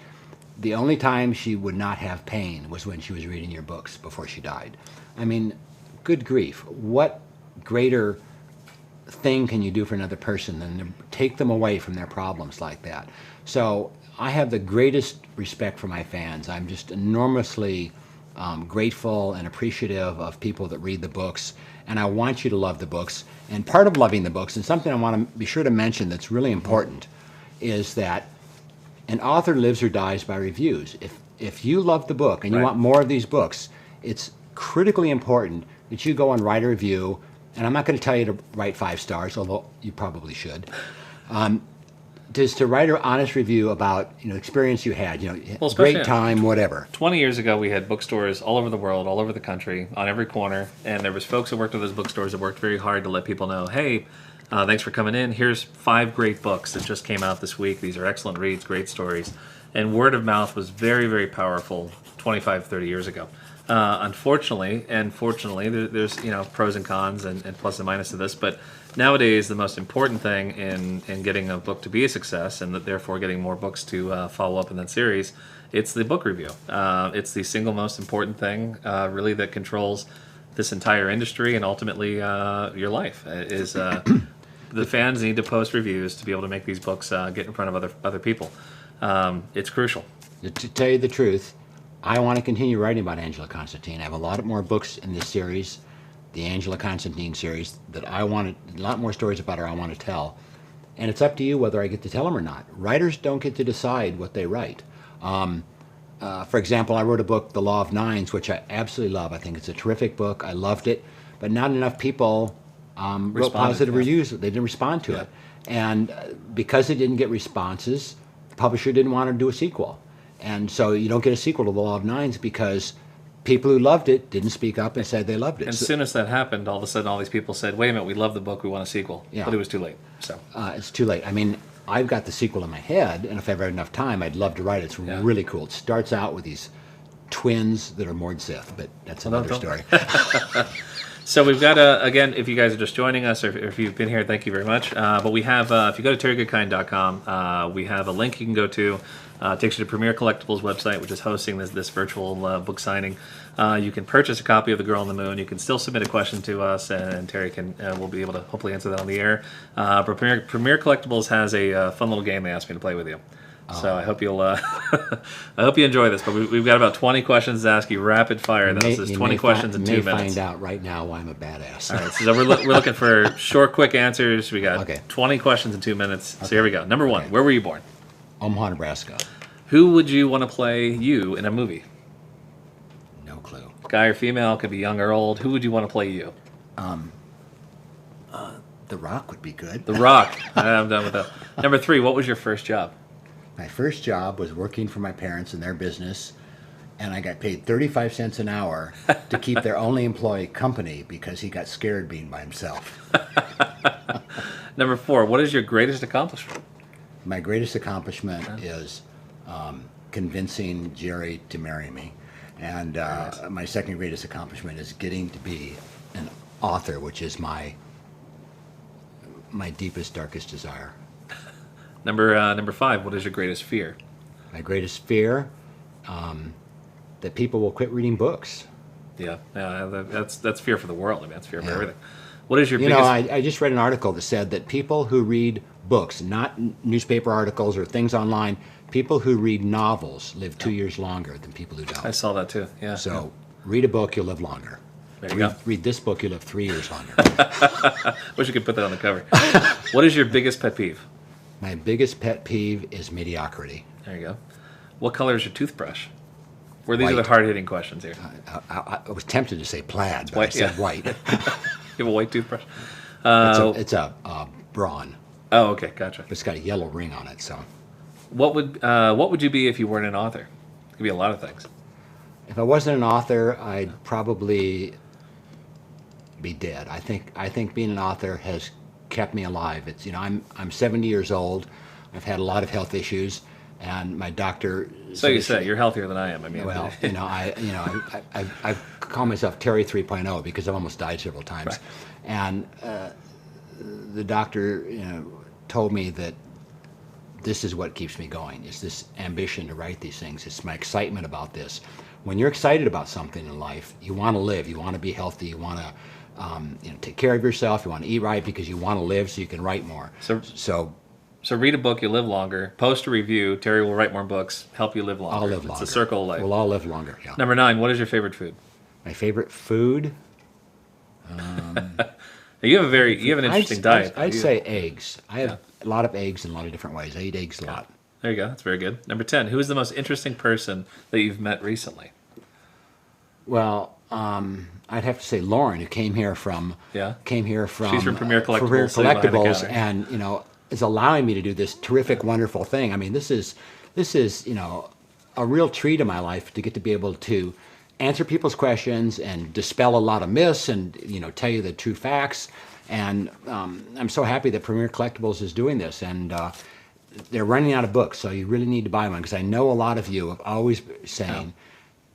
Speaker 2: the only time she would not have pain was when she was reading your books before she died. Good grief. What greater thing can you do for another person than to take them away from their problems like that? So I have the greatest respect for my fans. I'm just enormously grateful and appreciative of people that read the books, and I want you to love the books. And part of loving the books, and something I want to be sure to mention that's really important, is that an author lives or dies by reviews. If you love the book and you want more of these books, it's critically important that you go and write a review. And I'm not going to tell you to write 5 stars, although you probably should. Just to write an honest review about experience you had, great time, whatever.
Speaker 1: 20 years ago, we had bookstores all over the world, all over the country, on every corner, and there was folks who worked at those bookstores that worked very hard to let people know, hey, thanks for coming in. Here's 5 great books that just came out this week. These are excellent reads, great stories. And word of mouth was very, very powerful 25, 30 years ago. Unfortunately, and fortunately, there's pros and cons and plus and minus to this, but nowadays the most important thing in getting a book to be a success, and therefore getting more books to follow up in that series, it's the book review. It's the single most important thing, really, that controls this entire industry and ultimately your life. The fans need to post reviews to be able to make these books get in front of other people. It's crucial.
Speaker 2: To tell you the truth, I want to continue writing about Angela Constantine. I have a lot more books in this series, the Angela Constantine series, that a lot more stories about her I want to tell. And it's up to you whether I get to tell them or not. Writers don't get to decide what they write. For example, I wrote a book, The Law of Nines, which I absolutely love. I think it's a terrific book. I loved it. But not enough people wrote positive reviews. They didn't respond to it. And because it didn't get responses, publisher didn't want to do a sequel. And so you don't get a sequel to The Law of Nines because people who loved it didn't speak up and said they loved it.
Speaker 1: And as soon as that happened, all of a sudden all these people said, wait a minute, we love the book, we want a sequel.
Speaker 2: Yeah.
Speaker 1: But it was too late. So
Speaker 2: it's too late. I mean, I've got the sequel in my head, and if I ever had enough time, I'd love to write it. It's really cool. It starts out with these twins that are Mord Sith, but that's another story.
Speaker 1: So we've got, again, if you guys are just joining us, or if you've been here, thank you very much. But we have, if you go to terrygoodkind.com, we have a link you can go to. Takes you to Premier Collectibles website, which is hosting this virtual book signing. You can purchase a copy of The Girl on the Moon. You can still submit a question to us, and Terry will be able to hopefully answer that on the air. But Premier Collectibles has a fun little game they asked me to play with you. So I hope you'll, I hope you enjoy this. But we've got about 20 questions to ask you, rapid fire. This is 20 questions in 2 minutes.
Speaker 2: You may find out right now why I'm a badass.
Speaker 1: All right, so we're looking for short, quick answers. We got 20 questions in 2 minutes. So here we go. Number one, where were you born?
Speaker 2: Omaha, Nebraska.
Speaker 1: Who would you want to play you in a movie?
Speaker 2: No clue.
Speaker 1: Guy or female, could be young or old. Who would you want to play you?
Speaker 2: The Rock would be good.
Speaker 1: The Rock. I'm done with that. Number three, what was your first job?
Speaker 2: My first job was working for my parents in their business, and I got paid 35 cents an hour to keep their only employee company because he got scared being by himself.
Speaker 1: Number four, what is your greatest accomplishment?
Speaker 2: My greatest accomplishment is convincing Jerry to marry me. And my second greatest accomplishment is getting to be an author, which is my deepest, darkest desire.
Speaker 1: Number five, what is your greatest fear?
Speaker 2: My greatest fear, that people will quit reading books.
Speaker 1: Yeah, that's fear for the world. I mean, that's fear for everything. What is your biggest...
Speaker 2: I just read an article that said that people who read books, not newspaper articles or things online, people who read novels live 2 years longer than people who don't.
Speaker 1: I saw that too, yeah.
Speaker 2: So read a book, you'll live longer.
Speaker 1: There you go.
Speaker 2: Read this book, you'll live 3 years longer.
Speaker 1: Wish you could put that on the cover. What is your biggest pet peeve?
Speaker 2: My biggest pet peeve is mediocrity.
Speaker 1: There you go. What color is your toothbrush? These are
Speaker 2: White.
Speaker 1: the hard-hitting questions here.
Speaker 2: I was tempted to say plaid, but
Speaker 1: White,
Speaker 2: I said white.
Speaker 1: You have a white toothbrush?
Speaker 2: It's a brawn.
Speaker 1: Oh, okay, gotcha.
Speaker 2: It's got a yellow ring on it. So,
Speaker 1: what would you be if you weren't an author? It could be a lot of things.
Speaker 2: if I wasn't an author, I'd probably be dead. I think being an author has kept me alive. It's I'm 70 years old. I've had a lot of health issues, and my doctor.
Speaker 1: So you say you're healther than I am. I mean,
Speaker 2: well, I call myself Terry 3.0 because I've almost died several times,
Speaker 1: right.
Speaker 2: And the doctor told me that this is what keeps me going. It's this ambition to write these things. It's my excitement about this. When you're excited about something in life, you want to live. You want to be healthy. You want to take care of yourself. You want to eat right because you want to live so you can write more.
Speaker 1: So read a book, you live longer. Post a review, Terry will write more books, help you live longer.
Speaker 2: I'll live longer.
Speaker 1: It's a circle of life.
Speaker 2: We'll all live longer, yeah.
Speaker 1: Number 9, what is your favorite food?
Speaker 2: My favorite food?
Speaker 1: You have an interesting diet.
Speaker 2: I'd say eggs. I have a lot of eggs in a lot of different ways. I eat eggs a lot.
Speaker 1: There you go. That's very good. Number 10, who is the most interesting person that you've met recently?
Speaker 2: Well, I'd have to say Lauren, who came here from.
Speaker 1: She's from Premier Collectibles.
Speaker 2: Premier Collectibles, and is allowing me to do this terrific, wonderful thing. I mean, this is a real treat in my life to get to be able to answer people's questions and dispel a lot of myths and tell you the true facts. And I'm so happy that Premier Collectibles is doing this. And they're running out of books, so you really need to buy one, because I know a lot of you have always saying,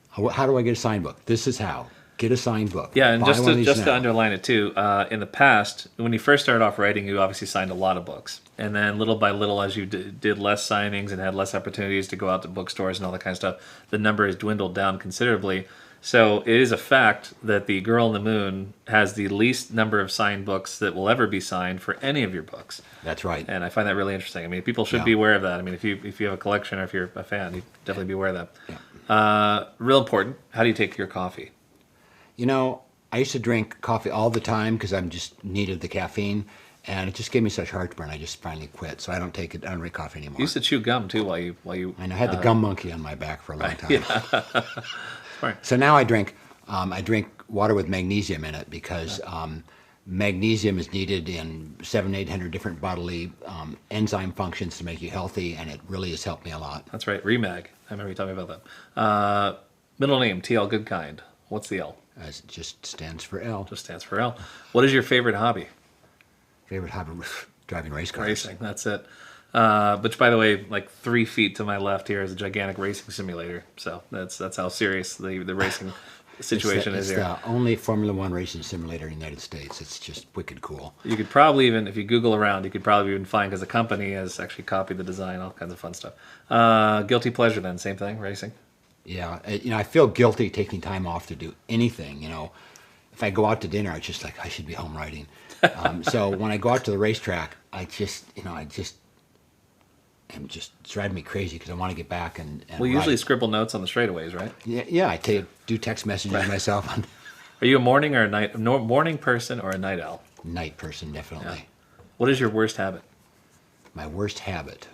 Speaker 2: "How do I get a signed book?" This is how. Get a signed book.
Speaker 1: Yeah, and
Speaker 2: buy
Speaker 1: just to underline it too, in the past, when you first started off writing, you obviously signed a lot of books. And then little by little, as you did less signings and had less opportunities to go out to bookstores and all that kind of stuff, the number has dwindled down considerably. So it is a fact that The Girl on the Moon has the least number of signed books that will ever be signed for any of your books.
Speaker 2: That's right.
Speaker 1: And I find that really interesting. I mean, people should be aware of that. I mean, if you have a collection or if you're a fan, you definitely be aware of that. Yeah. Real important, how do you take your coffee?
Speaker 2: I used to drink coffee all the time because I just needed the caffeine, and it just gave me such heartburn. I just finally quit, so I don't drink coffee anymore.
Speaker 1: You used to chew gum too while you.
Speaker 2: I know, I had the gum monkey on my back for a long time.
Speaker 1: Yeah. Right.
Speaker 2: So now I drink water with magnesium in it because magnesium is needed in 700-800 different bodily enzyme functions to make you healthy, and it really has helped me a lot.
Speaker 1: That's right, Remag. I remember you telling me about that. Middle name, T.L. Goodkind. What's the L?
Speaker 2: As it just stands for L.
Speaker 1: Just stands for L. What is your favorite hobby?
Speaker 2: Favorite hobby? Driving race cars.
Speaker 1: Racing, that's it. Which, by the way, like 3 feet to my left here is a gigantic racing simulator. So that's how serious the racing situation is here.
Speaker 2: It's the only Formula One racing simulator in the United States. It's just wicked cool.
Speaker 1: You could probably even, if you Google around, you could probably even find, because the company has actually copied the design, all kinds of fun stuff. Guilty pleasure then, same thing, racing?
Speaker 2: Yeah, I feel guilty taking time off to do anything. If I go out to dinner, I just I should be home writing. So when I go out to the racetrack, it's driving me crazy because I want to get back and
Speaker 1: Well, you
Speaker 2: write.
Speaker 1: usually scribble notes on the straightaways, right?
Speaker 2: Yeah, I do text messages myself.
Speaker 1: Are you a morning or a night morning person or a night owl?
Speaker 2: Night person, definitely.
Speaker 1: Yeah. What is your worst habit?
Speaker 2: My worst habit.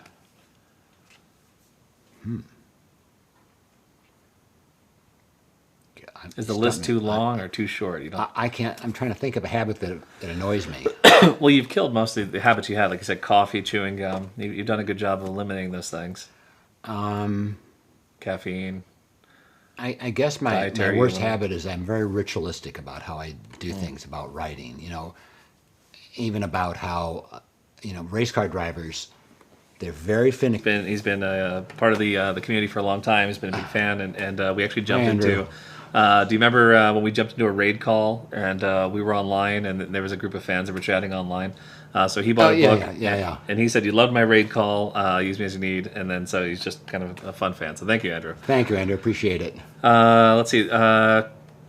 Speaker 1: Is the list too long or too short? You don't.
Speaker 2: I can't. I'm trying to think of a habit that annoys me.
Speaker 1: Well, you've killed most of the habits you had. Like you said, coffee, chewing gum. You've done a good job of eliminating those things. Caffeine.
Speaker 2: I guess my
Speaker 1: Dietary
Speaker 2: worst
Speaker 1: limit.
Speaker 2: habit is I'm very ritualistic about how I do things about writing. Even about how race car drivers, they're very finicky.
Speaker 1: He's been a part of the community for a long time. He's been a big fan, and we actually jumped
Speaker 2: Andrew.
Speaker 1: into. Do you remember when we jumped into a raid call and we were online and there was a group of fans that were chatting online? So he bought a book.
Speaker 2: Yeah.
Speaker 1: And he said, "You loved my raid call. Use me as you need." And then so he's just kind of a fun fan. So thank you, Andrew.
Speaker 2: Thank you, Andrew. Appreciate it.
Speaker 1: Let's see.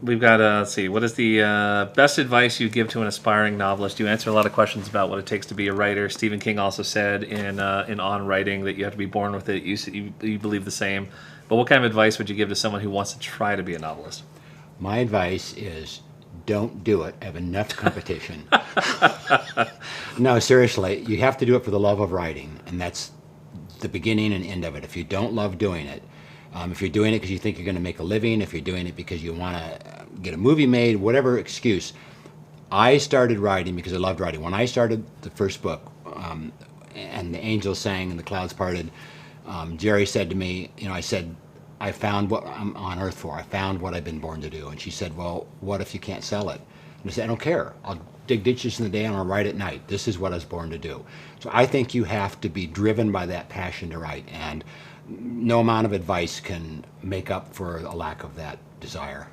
Speaker 1: We've got. Let's see. What is the best advice you give to an aspiring novelist? You answer a lot of questions about what it takes to be a writer. Stephen King also said in On Writing that you have to be born with it. You believe the same. But what kind of advice would you give to someone who wants to try to be a novelist?
Speaker 2: My advice is don't do it. Have enough competition. No, seriously, you have to do it for the love of writing, and that's the beginning and end of it. If you don't love doing it, if you're doing it because you think you're going to make a living, if you're doing it because you want to get a movie made, whatever excuse. I started writing because I loved writing. When I started the first book, and the angels sang and the clouds parted, Jerry said to me, I said, I found what I'm on earth for. I found what I've been born to do. And she said, well, what if you can't sell it? And I said, I don't care. I'll dig ditches in the day and I'll write at night. This is what I was born to do. So I think you have to be driven by that passion to write. And no amount of advice can make up for a lack of that desire.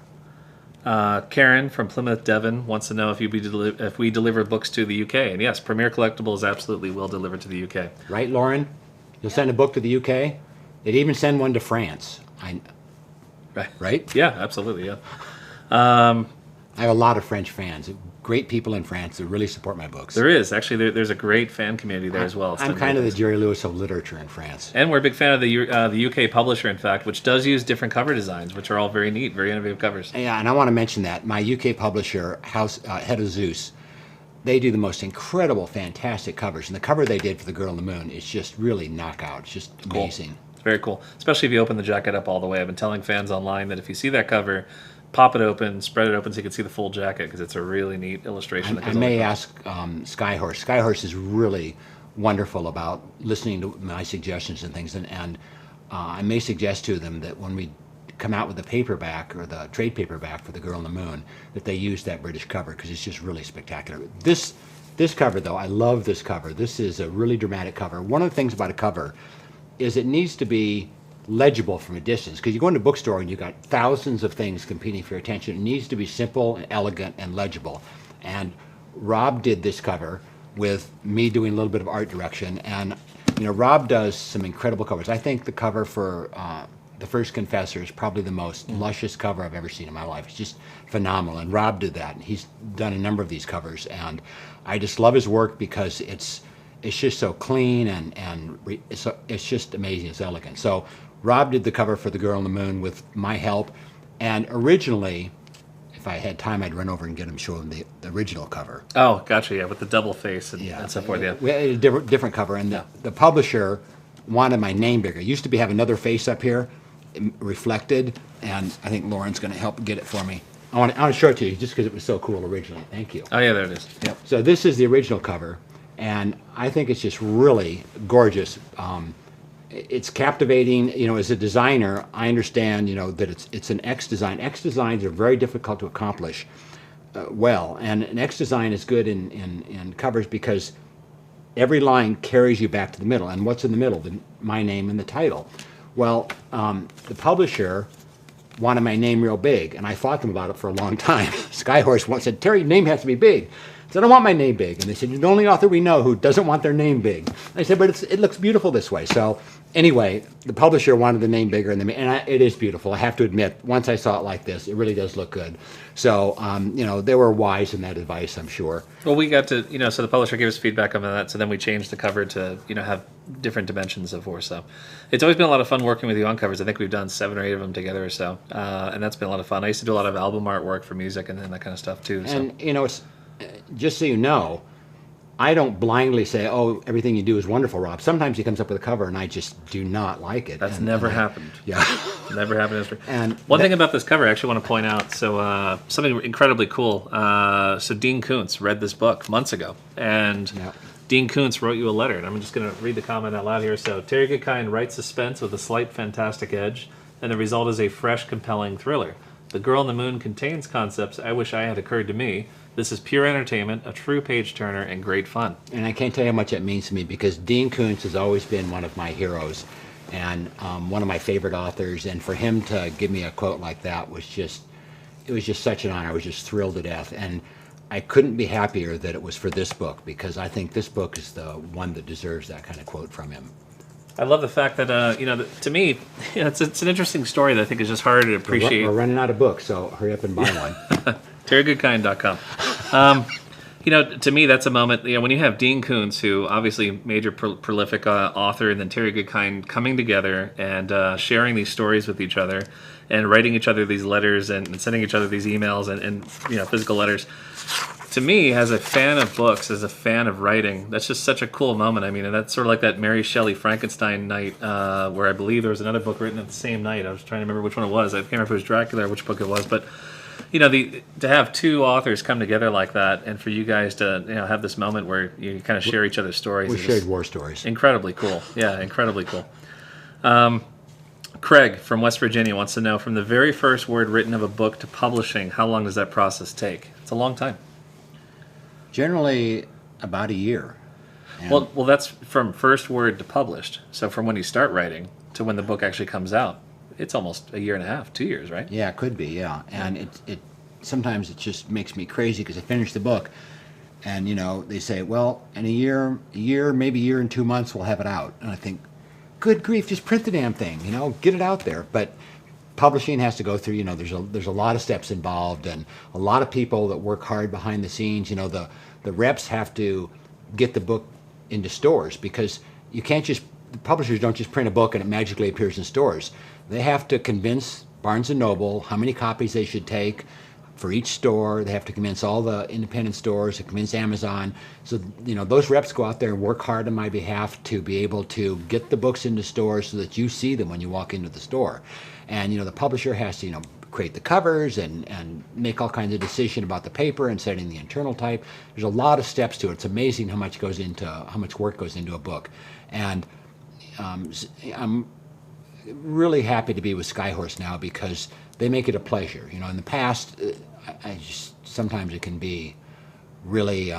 Speaker 1: Karen from Plymouth, Devon wants to know if we deliver books to the UK. And yes, Premier Collectibles absolutely will deliver to the UK.
Speaker 2: Right, Lauren? You'll send a book to the UK? They'd even send one to France. Right?
Speaker 1: Yeah, absolutely, yeah.
Speaker 2: I have a lot of French fans. Great people in France that really support my books.
Speaker 1: There is. Actually, there's a great fan community there as well.
Speaker 2: I'm kind of the Jerry Lewis of literature in France.
Speaker 1: And we're a big fan of the UK publisher, in fact, which does use different cover designs, which are all very neat, very innovative covers.
Speaker 2: Yeah, and I want to mention that. My UK publisher, Head of Zeus, they do the most incredible, fantastic covers. And the cover they did for The Girl in the Moon is just really knockout. It's just amazing.
Speaker 1: Cool. It's very cool, especially if you open the jacket up all the way. I've been telling fans online that if you see that cover, pop it open, spread it open so you can see the full jacket because it's a really neat illustration.
Speaker 2: I may ask Skyhorse. Skyhorse is really wonderful about listening to my suggestions and things. And I may suggest to them that when we come out with the paperback or the trade paperback for The Girl in the Moon, that they use that British cover because it's just really spectacular. This cover, though, I love this cover. This is a really dramatic cover. One of the things about a cover is it needs to be legible from a distance, because you go into a bookstore and you've got thousands of things competing for your attention. It needs to be simple and elegant and legible. And Rob did this cover with me doing a little bit of art direction. And Rob does some incredible covers. I think the cover for The First Confessor is probably the most luscious cover I've ever seen in my life. It's just phenomenal. And Rob did that. And he's done a number of these covers. And I just love his work because it's just so clean and it's just amazing. It's elegant. So Rob did the cover for The Girl in the Moon with my help, and originally, if I had time, I'd run over and get him, show him the original cover.
Speaker 1: Oh, gotcha, yeah, with the double face and so forth, yeah.
Speaker 2: We had a different cover, and the publisher wanted my name bigger. It used to have another face up here, reflected, and I think Lauren's going to help get it for me. I want to show it to you just because it was so cool originally. Thank you.
Speaker 1: Oh yeah, there it is. Yep.
Speaker 2: So this is the original cover, and I think it's just really gorgeous. It's captivating. As a designer, I understand, that it's an X design. X designs are very difficult to accomplish well, and an X design is good in covers because every line carries you back to the middle. And what's in the middle? My name and the title. Well, the publisher wanted my name real big, and I fought them about it for a long time. Skyhorse once said, "Terry, your name has to be big." I said, "I want my name big." And they said, "You're the only author we know who doesn't want their name big." I said, "But it looks beautiful this way." So anyway, the publisher wanted the name bigger, and it is beautiful. I have to admit, once I saw it like this, it really does look good. So, they were wise in that advice, I'm sure.
Speaker 1: Well, we got to, so the publisher gave us feedback on that, so then we changed the cover to, have different dimensions and so forth. So it's always been a lot of fun working with you on covers. I think we've done 7 or 8 of them together or so, and that's been a lot of fun. I used to do a lot of album artwork for music and that kind of stuff too. So.
Speaker 2: And, it's just so you know, I don't blindly say, "Oh, everything you do is wonderful, Rob." Sometimes he comes up with a cover and I just do not like it.
Speaker 1: That's never happened.
Speaker 2: Yeah.
Speaker 1: Never happened in history.
Speaker 2: And
Speaker 1: one thing about this cover I actually want to point out, so something incredibly cool. So Dean Koontz read this book months ago, and Dean Koontz wrote you a letter, and I'm just going to read the comment out loud here. So, Terry Goodkind writes suspense with a slight fantastic edge, and the result is a fresh, compelling thriller. The Girl in the Moon contains concepts I wish I had occurred to me. This is pure entertainment, a true page-turner, and great fun.
Speaker 2: And I can't tell you how much that means to me, because Dean Koontz has always been one of my heroes and one of my favorite authors. And for him to give me a quote like that was just such an honor. I was just thrilled to death. And I couldn't be happier that it was for this book, because I think this book is the one that deserves that kind of quote from him.
Speaker 1: I love the fact that, to me, it's an interesting story that I think is just hard to appreciate.
Speaker 2: We're running out of books, so hurry up and buy one.
Speaker 1: TerryGoodkind.com. To me, that's a moment, when you have Dean Koontz, who obviously major prolific author, and then Terry Goodkind coming together and sharing these stories with each other and writing each other these letters and sending each other these emails and physical letters. To me, as a fan of books, as a fan of writing, that's just such a cool moment. I mean, and that's sort of like that Mary Shelley Frankenstein night, where I believe there was another book written at the same night. I was trying to remember which one it was. I can't remember if it was Dracula or which book it was, but to have 2 authors come together like that, and for you guys to have this moment where you kind of share each other's stories.
Speaker 2: We shared war stories.
Speaker 1: Incredibly cool. Yeah, incredibly cool. Craig from West Virginia wants to know, from the very first word written of a book to publishing, how long does that process take? It's a long time.
Speaker 2: Generally, about a year.
Speaker 1: Well, that's from first word to published. So from when you start writing to when the book actually comes out, it's almost a year and a half, 2 years, right?
Speaker 2: Yeah, it could be, yeah. And it sometimes it just makes me crazy, because I finish the book and, they say, "Well, in a year, maybe a year and 2 months, we'll have it out." And I think, good grief, just print the damn thing, get it out there. But publishing has to go through, there's a lot of steps involved, and a lot of people that work hard behind the scenes. The reps have to get the book into stores, because the publishers don't just print a book and it magically appears in stores. They have to convince Barnes & Noble how many copies they should take for each store. They have to convince all the independent stores, to convince Amazon. So, those reps go out there and work hard on my behalf to be able to get the books into stores so that you see them when you walk into the store. And, the publisher has to, create the covers and make all kinds of decision about the paper and setting the internal type. There's a lot of steps to it. It's amazing how much work goes into a book. And I'm really happy to be with Skyhorse now, because they make it a pleasure. In the past, sometimes it can be really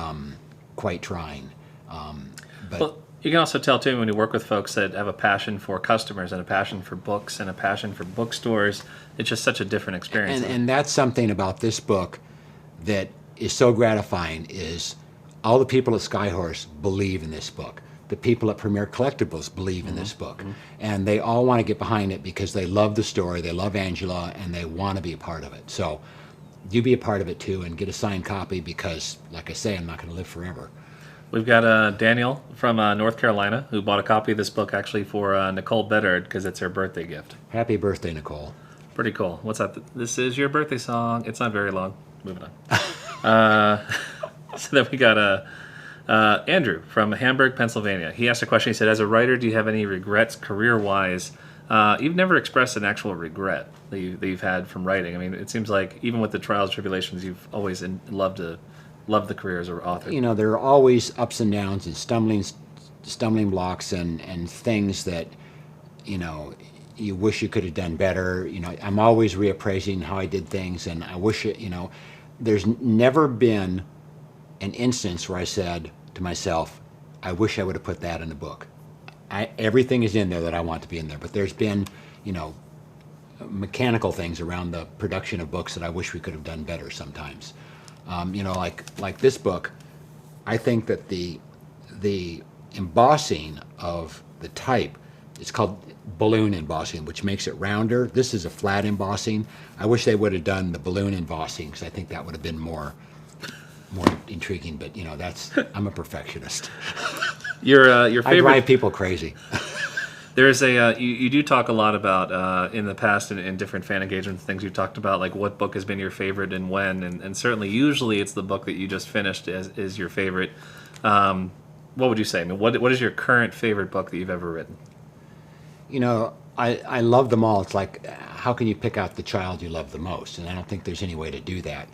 Speaker 2: quite trying.
Speaker 1: Well, you can also tell too, when you work with folks that have a passion for customers and a passion for books and a passion for bookstores, it's just such a different experience.
Speaker 2: And that's something about this book that is so gratifying, is all the people at Skyhorse believe in this book. The people at Premier Collectibles believe in this book. And they all want to get behind it because they love the story, they love Angela, and they want to be a part of it. So you be a part of it too, and get a signed copy, because, like I say, I'm not going to live forever.
Speaker 1: We've got Daniel from North Carolina, who bought a copy of this book actually for Nicole Bedard, because it's her birthday gift.
Speaker 2: Happy birthday, Nicole.
Speaker 1: Pretty cool. What's that? This is your birthday song. It's not very long. Moving on. So then we got Andrew from Hamburg, Pennsylvania. He asked a question. He said, as a writer, do you have any regrets career-wise you've never expressed an actual regret that you've had from writing. I mean, it seems like even with the trials and tribulations, you've always loved the career as an author.
Speaker 2: You know, there are always ups and downs and stumbling blocks and things that, you know, you wish you could have done better. You know, I'm always reappraising how I did things, and I wish it, you know, there's never been an instance where I said to myself, I wish I would have put that in the book. Everything is in there that I want to be in there, but there's been, you know, mechanical things around the production of books that I wish we could have done better sometimes. You know, like this book, I think that the embossing of the type, it's called balloon embossing, which makes it rounder. This is a flat embossing. I wish they would have done the balloon embossing, because I think that would have been more intriguing. But you know, I'm a perfectionist.
Speaker 1: Your favorite.
Speaker 2: I drive people crazy.
Speaker 1: There's you do talk a lot about in the past in different fan engagements, things you've talked about, like what book has been your favorite and when, and certainly usually it's the book that you just finished is your favorite. What would you say? I mean, what is your current favorite book that you've ever written?
Speaker 2: You know, I love them all. It's like, how can you pick out the child you love the most? And I don't think there's any way to do that.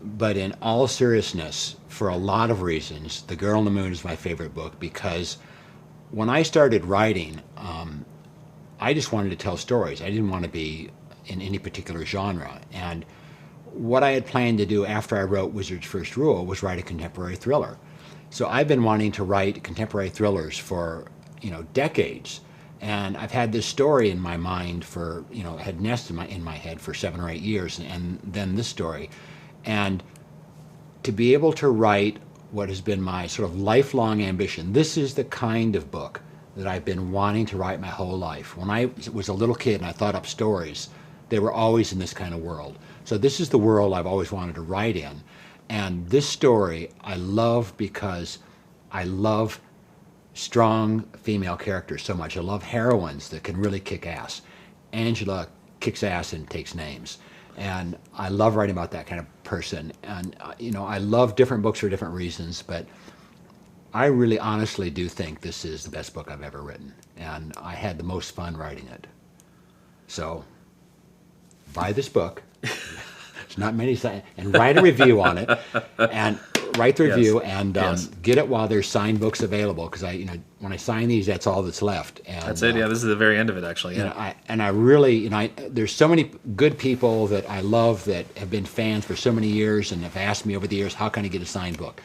Speaker 2: But in all seriousness, for a lot of reasons, The Girl on the Moon is my favorite book, because when I started writing, I just wanted to tell stories. I didn't want to be in any particular genre. And what I had planned to do after I wrote Wizard's First Rule was write a contemporary thriller. So I've been wanting to write contemporary thrillers for, you know, decades. And I've had this story in my mind for, you know, had nested in my head for 7 or 8 years, and then this story. And to be able to write what has been my sort of lifelong ambition, this is the kind of book that I've been wanting to write my whole life. When I was a little kid and I thought up stories, they were always in this kind of world. So this is the world I've always wanted to write in. And this story I love because I love strong female characters so much. I love heroines that can really kick ass. Angela kicks ass and takes names. And I love writing about that kind of person. And, you know, I love different books for different reasons, but I really honestly do think this is the best book I've ever written. And I had the most fun writing it. So, buy this book. It's not many, and write a review on it. And write the review, and get it while there's signed books available, because you know, when I sign these, that's all that's left. And,
Speaker 1: that's it. Yeah, this is the very end of it, actually. Yeah.
Speaker 2: You know, I really, you know, there's so many good people that I love that have been fans for so many years and have asked me over the years, how can I get a signed book?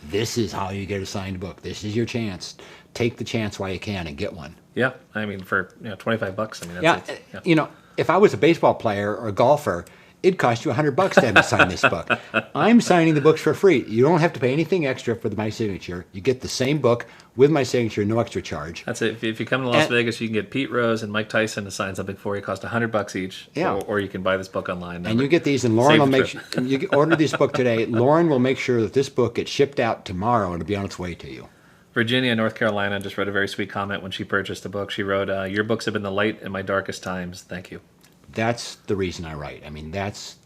Speaker 2: This is how you get a signed book. This is your chance. Take the chance while you can and get one.
Speaker 1: Yeah, I mean, for $25, I mean,
Speaker 2: that's you know, if I was a baseball player or a golfer, it'd cost you $100 to have me sign this book. I'm signing the books for free. You don't have to pay anything extra for my signature. You get the same book with my signature, no extra charge.
Speaker 1: That's it. If you come to Las Vegas, you can get Pete Rose and Mike Tyson to sign something for you. It costs $100 each.
Speaker 2: Yeah.
Speaker 1: Or you can buy this book online.
Speaker 2: And you get these, and Lauren will make sure, you order this book today. Lauren will make sure that this book gets shipped out tomorrow and it'll be on its way to you.
Speaker 1: Virginia, North Carolina, just wrote a very sweet comment when she purchased the book. She wrote, "Your books have been the light in my darkest times. Thank you."
Speaker 2: That's the reason I write. I mean, that's...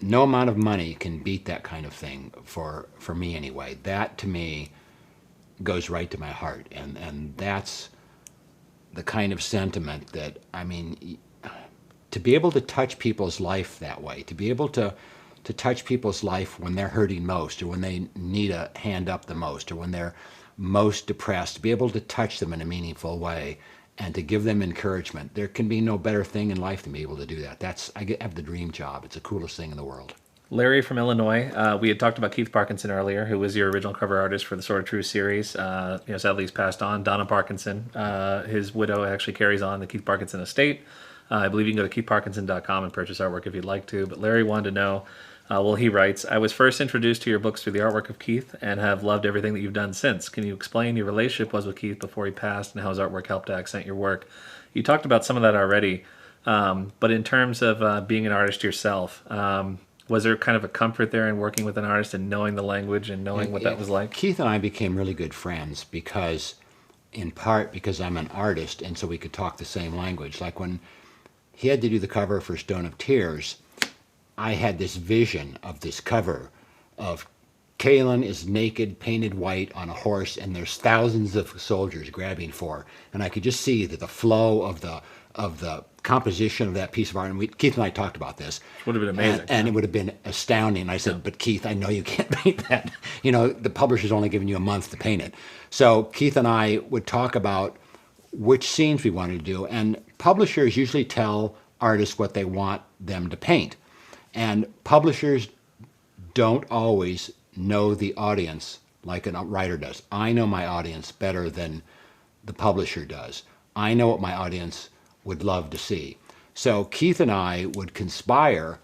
Speaker 2: no amount of money can beat that kind of thing for me anyway. That to me goes right to my heart, and that's the kind of sentiment that, I mean, to be able to touch people's life that way, to be able to touch people's life when they're hurting most, or when they need a hand up the most, or when they're most depressed, to be able to touch them in a meaningful way and to give them encouragement. There can be no better thing in life than be able to do that. I have the dream job. It's the coolest thing in the world.
Speaker 1: Larry from Illinois. We had talked about Keith Parkinson earlier, who was your original cover artist for the Sword of Truth series. Sadly, he's passed on. Donna Parkinson, his widow, actually carries on the Keith Parkinson estate. I believe you can go to keithparkinson.com and purchase artwork if you'd like to. But Larry wanted to know, he writes, "I was first introduced to your books through the artwork of Keith and have loved everything that you've done since. Can you explain your relationship was with Keith before he passed and how his artwork helped to accent your work?" You talked about some of that already, but in terms of being an artist yourself, was there kind of a comfort there in working with an artist and knowing the language and knowing what that was like?
Speaker 2: Keith and I became really good friends in part because I'm an artist, and so we could talk the same language. Like when he had to do the cover for Stone of Tears, I had this vision of this cover of Kalen is naked, painted white on a horse, and there's thousands of soldiers grabbing for her. And I could just see that the flow of the composition of that piece of art, and Keith and I talked about this.
Speaker 1: Would have been amazing.
Speaker 2: And it would have been astounding. And I said, but Keith, I know you can't paint that. The publisher's only giving you a month to paint it. So Keith and I would talk about which scenes we wanted to do. And publishers usually tell artists what they want them to paint. And publishers don't always know the audience like a writer does. I know my audience better than the publisher does. I know what my audience would love to see. So Keith and I would conspire.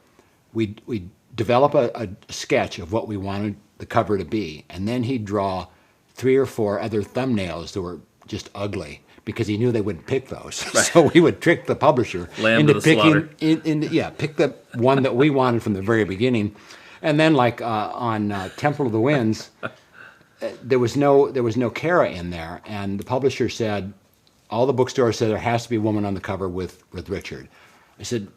Speaker 2: We'd develop a sketch of what we wanted the cover to be, and then he'd draw 3 or 4 other thumbnails that were just ugly because he knew they wouldn't pick those. Right. So we would trick the publisher into picking, pick the one that we wanted from the very beginning. And then, like on Temple of the Winds, there was no Kara in there, and the publisher said, all the bookstores said there has to be a woman on the cover with Richard. I said,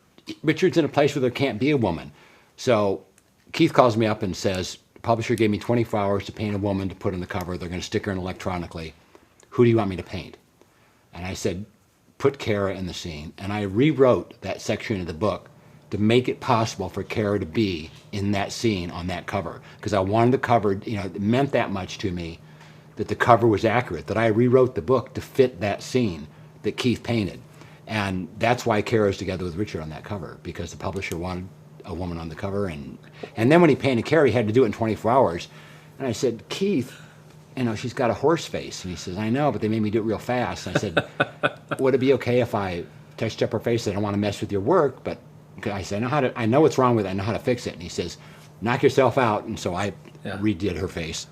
Speaker 2: Richard's in a place where there can't be a woman. So Keith calls me up and says, the publisher gave me 24 hours to paint a woman to put on the cover. They're going to stick her in electronically. Who do you want me to paint? And I said, put Kara in the scene. And I rewrote that section of the book to make it possible for Kara to be in that scene on that cover. Because I wanted the cover, it meant that much to me that the cover was accurate, that I rewrote the book to fit that scene that Keith painted. And that's why Kara's together with Richard on that cover, because the publisher wanted a woman on the cover. And then when he painted Kara, he had to do it in 24 hours. And I said, Keith, she's got a horse face. And he says, I know, but they made me do it real fast. And I said, would it be okay if I touched up her face? I don't want to mess with your work, but I said, I know what's wrong with it. I know how to fix it. And he says, knock yourself out. And so I redid her face.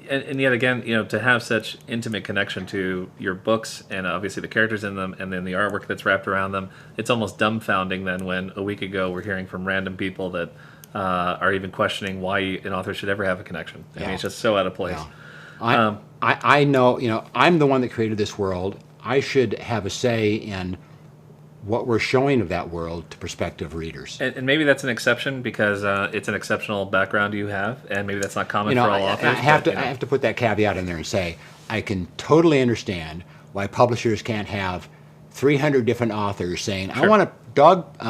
Speaker 1: And yet again, to have such intimate connection to your books and obviously the characters in them and then the artwork that's wrapped around them, it's almost dumbfounding then when a week ago we're hearing from random people that are even questioning why an author should ever have a connection. I mean, it's just so out of place.
Speaker 2: Yeah. I know, I'm the one that created this world. I should have a say in what we're showing of that world to prospective readers.
Speaker 1: And maybe that's an exception because it's an exceptional background you have, and maybe that's not common for all authors.
Speaker 2: I have to put that caveat in there and say, I can totally understand why publishers can't have 300 different authors saying, sure, I want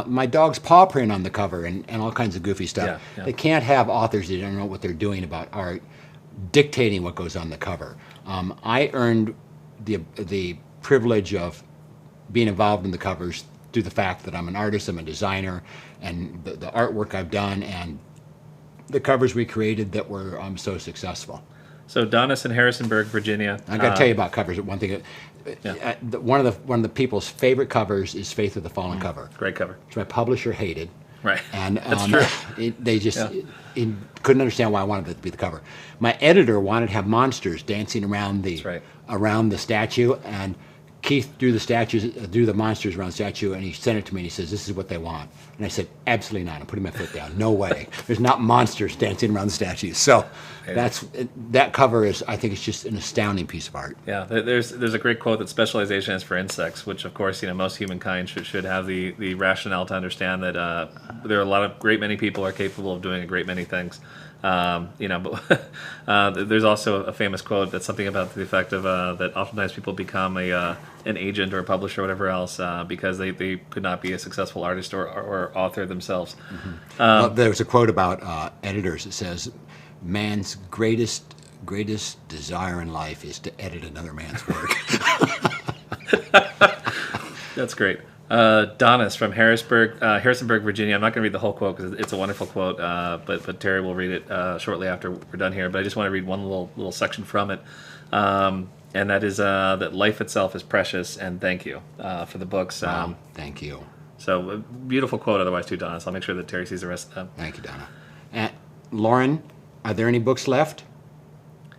Speaker 2: my dog's paw print on the cover and all kinds of goofy stuff. Yeah. They can't have authors that don't know what they're doing about art dictating what goes on the cover. I earned the privilege of being involved in the covers through the fact that I'm an artist, I'm a designer, and the artwork I've done and the covers we created that were so successful.
Speaker 1: So Donis in Harrisonburg, Virginia.
Speaker 2: I got to tell you about covers. One thing, one of the people's favorite covers is Faith of the Fallen cover.
Speaker 1: Great cover.
Speaker 2: Which my publisher hated.
Speaker 1: Right.
Speaker 2: And
Speaker 1: that's true.
Speaker 2: They just couldn't understand why I wanted it to be the cover. My editor wanted to have monsters dancing around the statue, and Keith drew the monsters around the statue, and he sent it to me, and he says, this is what they want. And I said, absolutely not. I'm putting my foot down. No way. There's not monsters dancing around the statue. So that cover is, I think it's just an astounding piece of art.
Speaker 1: Yeah, there's a great quote that specialization is for insects, which of course, most humankind should have the rationale to understand that there are a lot of great many people are capable of doing a great many things. But there's also a famous quote that's something about the effect of that oftentimes people become an agent or a publisher or whatever else because they could not be a successful artist or author themselves.
Speaker 2: Mm-hmm. There's a quote about editors that says, man's greatest desire in life is to edit another man's work.
Speaker 1: That's great. Donis from Harrisonburg, Virginia. I'm not going to read the whole quote because it's a wonderful quote, but Terry will read it shortly after we're done here. But I just want to read one little section from it, and that is that life itself is precious, and thank you for the books.
Speaker 2: Thank you.
Speaker 1: So a beautiful quote otherwise too, Donis. I'll make sure that Terry sees the rest of them.
Speaker 2: Thank you, Donna. And Lauren, are there any books left?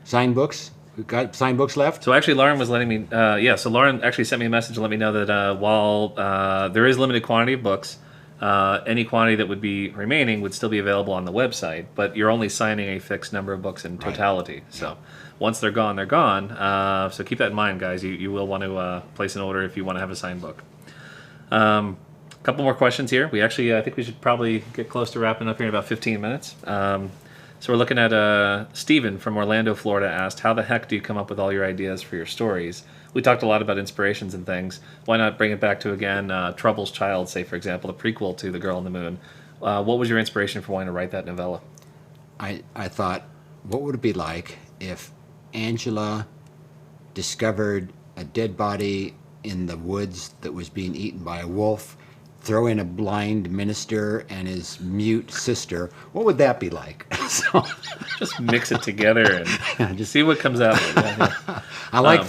Speaker 2: Signed books? We've got signed books left?
Speaker 1: So actually, Lauren was letting me, so Lauren actually sent me a message to let me know that while there is limited quantity of books, any quantity that would be remaining would still be available on the website, but you're only signing a fixed number of books in totality. Right. So once they're gone, they're gone. So keep that in mind, guys. You will want to place an order if you want to have a signed book. A couple more questions here. We actually, I think we should probably get close to wrapping up here in about 15 minutes. So we're looking at Steven from Orlando, Florida asked, how the heck do you come up with all your ideas for your stories? We talked a lot about inspirations and things. Why not bring it back to, again, Trouble's Child, say, for example, the prequel to The Girl on the Moon. What was your inspiration for wanting to write that novella?
Speaker 2: I thought, what would it be like if Angela discovered a dead body in the woods that was being eaten by a wolf, throw in a blind minister and his mute sister? What would that be like? So,
Speaker 1: just mix it together and just see what comes out of it. Yeah.
Speaker 2: I like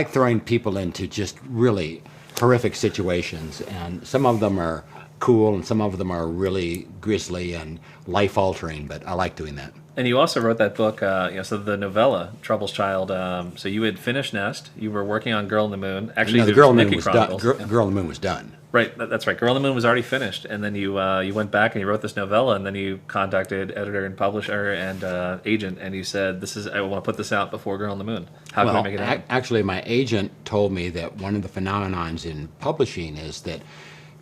Speaker 2: throwing people into just really horrific situations, and some of them are cool and some of them are really grisly and life altering, but I like doing that.
Speaker 1: And you also wrote that book, so the novella, Trouble's Child. So you had finished Nest. You were working on Girl on the Moon. Actually,
Speaker 2: no, the Girl on the Moon was done. Girl on the Moon was done.
Speaker 1: Right, that's right. Girl on the Moon was already finished, and then you went back and you wrote this novella, and then you contacted editor and publisher and agent, and you said, I want to put this out before Girl on the Moon. How can I make it happen?
Speaker 2: Actually, my agent told me that one of the phenomenons in publishing is that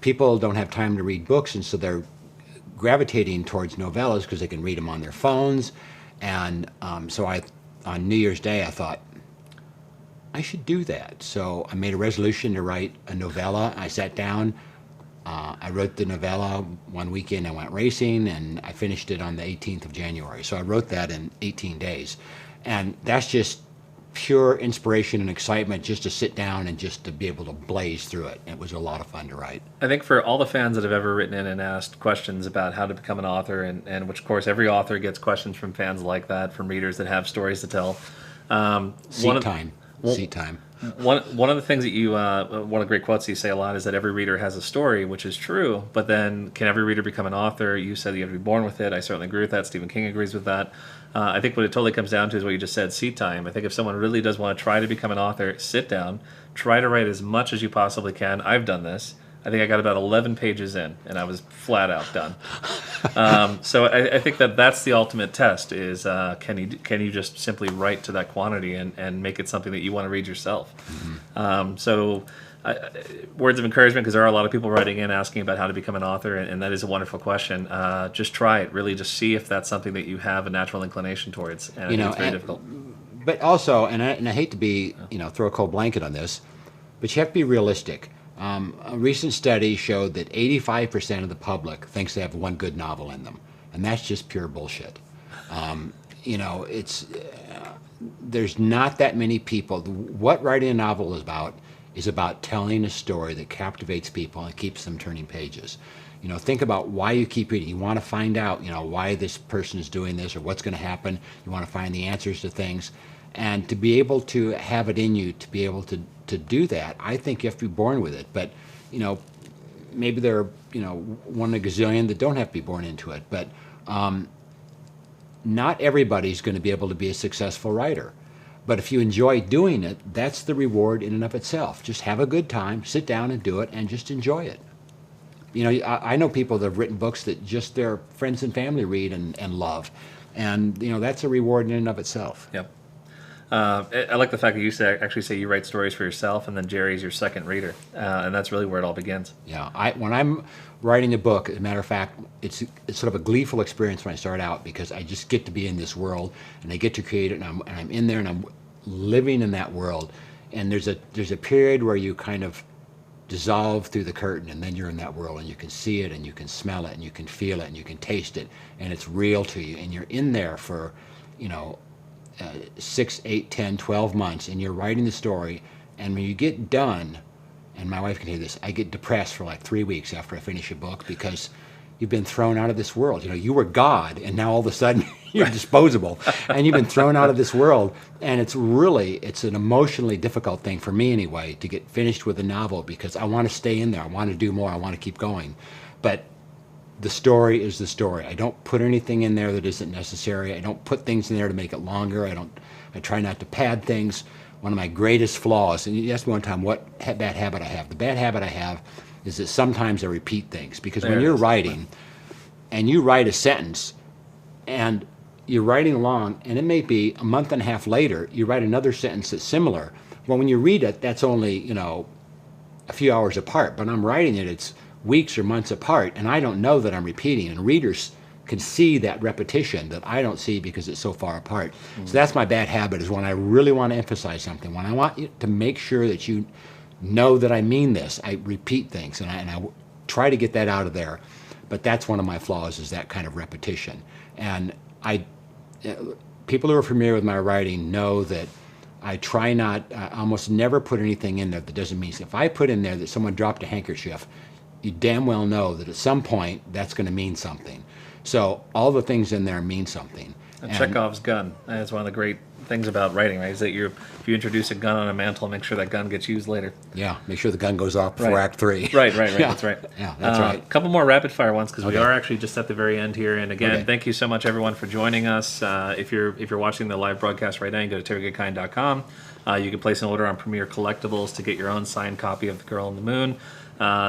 Speaker 2: people don't have time to read books, and so they're gravitating towards novellas because they can read them on their phones. And so on New Year's Day, I thought, I should do that. So I made a resolution to write a novella. I sat down, I wrote the novella one weekend, I went racing, and I finished it on the 18th of January. So I wrote that in 18 days. And that's just pure inspiration and excitement, just to sit down and just to be able to blaze through it. It was a lot of fun to write.
Speaker 1: I think for all the fans that have ever written in and asked questions about how to become an author, and which, of course, every author gets questions from fans like that, from readers that have stories to tell.
Speaker 2: Seat time.
Speaker 1: One of the things that you, one of the great quotes you say a lot is that every reader has a story, which is true, but then can every reader become an author? You said you have to be born with it. I certainly agree with that. Stephen King agrees with that. I think what it totally comes down to is what you just said, seat time. I think if someone really does want to try to become an author, sit down, try to write as much as you possibly can. I've done this. I think I got about 11 pages in, and I was flat out done. So I think that's the ultimate test is can you just simply write to that quantity and make it something that you want to read yourself. Mm-hmm. Words of encouragement, because there are a lot of people writing in asking about how to become an author, and that is a wonderful question. Just try it. Really just see if that's something that you have a natural inclination towards. And it's very difficult.
Speaker 2: But also, and I hate to be, throw a cold blanket on this, but you have to be realistic. A recent study showed that 85% of the public thinks they have one good novel in them, and that's just pure bullshit. There's not that many people. What writing a novel is about telling a story that captivates people and keeps them turning pages. Think about why you keep reading. You want to find out, why this person is doing this or what's going to happen. You want to find the answers to things. And to be able to have it in you, to be able to do that, I think you have to be born with it. But, maybe there are, one in a gazillion that don't have to be born into it. But not everybody's going to be able to be a successful writer. But if you enjoy doing it, that's the reward in and of itself. Just have a good time, sit down and do it, and just enjoy it. I know people that have written books that just their friends and family read and love. And, that's a reward in and of itself.
Speaker 1: Yep. I like the fact that you actually say you write stories for yourself, and then Jerry's your second reader, and that's really where it all begins.
Speaker 2: Yeah, when I'm writing a book, as a matter of fact, it's sort of a gleeful experience when I start out, because I just get to be in this world, and I get to create it, and I'm in there, and I'm living in that world. And there's a period where you kind of dissolve through the curtain, and then you're in that world, and you can see it, and you can smell it, and you can feel it, and you can taste it, and it's real to you, and you're in there for, 6, 8, 10, 12 months, and you're writing the story, and when you get done, and my wife can hear this, I get depressed for like 3 weeks after I finish a book, because you've been thrown out of this world. You were God, and now all of a sudden you're disposable, and you've been thrown out of this world, and it's an emotionally difficult thing for me anyway, to get finished with a novel, because I want to stay in there, I want to do more, I want to keep going. But the story is the story. I don't put anything in there that isn't necessary. I don't put things in there to make it longer. I try not to pad things. One of my greatest flaws, and you asked me one time what bad habit I have. The bad habit I have is that sometimes I repeat things, because when you're writing and you write a sentence and you're writing along, and it may be a month and a half later, you write another sentence that's similar. Well, when you read it, that's only, a few hours apart, but I'm writing it, it's weeks or months apart, and I don't know that I'm repeating, and readers can see that repetition that I don't see because it's so far apart. So that's my bad habit, is when I really want to emphasize something, when I want you to make sure that you know that I mean this, I repeat things, and I try to get that out of there. But that's one of my flaws, is that kind of repetition. And people who are familiar with my writing know that I try not, I almost never put anything in there that doesn't mean. If I put in there that someone dropped a handkerchief, you damn well know that at some point that's going to mean something. So all the things in there mean something.
Speaker 1: And Chekhov's gun. That's one of the great things about writing, right? Is that if you introduce a gun on a mantle, make sure that gun gets used later.
Speaker 2: Yeah, make sure the gun goes off before Act 3.
Speaker 1: Right.
Speaker 2: Yeah.
Speaker 1: That's right.
Speaker 2: Yeah, that's right.
Speaker 1: A couple more rapid fire ones, because we are actually just at the very end here. And again, thank you so much, everyone, for joining us. If you're watching the live broadcast right now, you can go to terrygoodkind.com. You can place an order on Premier Collectibles to get your own signed copy of The Girl in the Moon.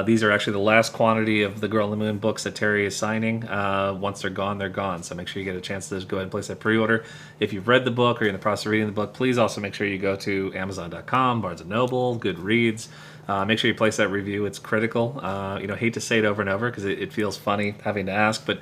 Speaker 1: These are actually the last quantity of the Girl in the Moon books that Terry is signing. Once they're gone, they're gone. So make sure you get a chance to just go ahead and place that pre-order. If you've read the book or you're in the process of reading the book, please also make sure you go to Amazon.com, Barnes & Noble, Goodreads. Make sure you place that review. It's critical. Hate to say it over and over because it feels funny having to ask, but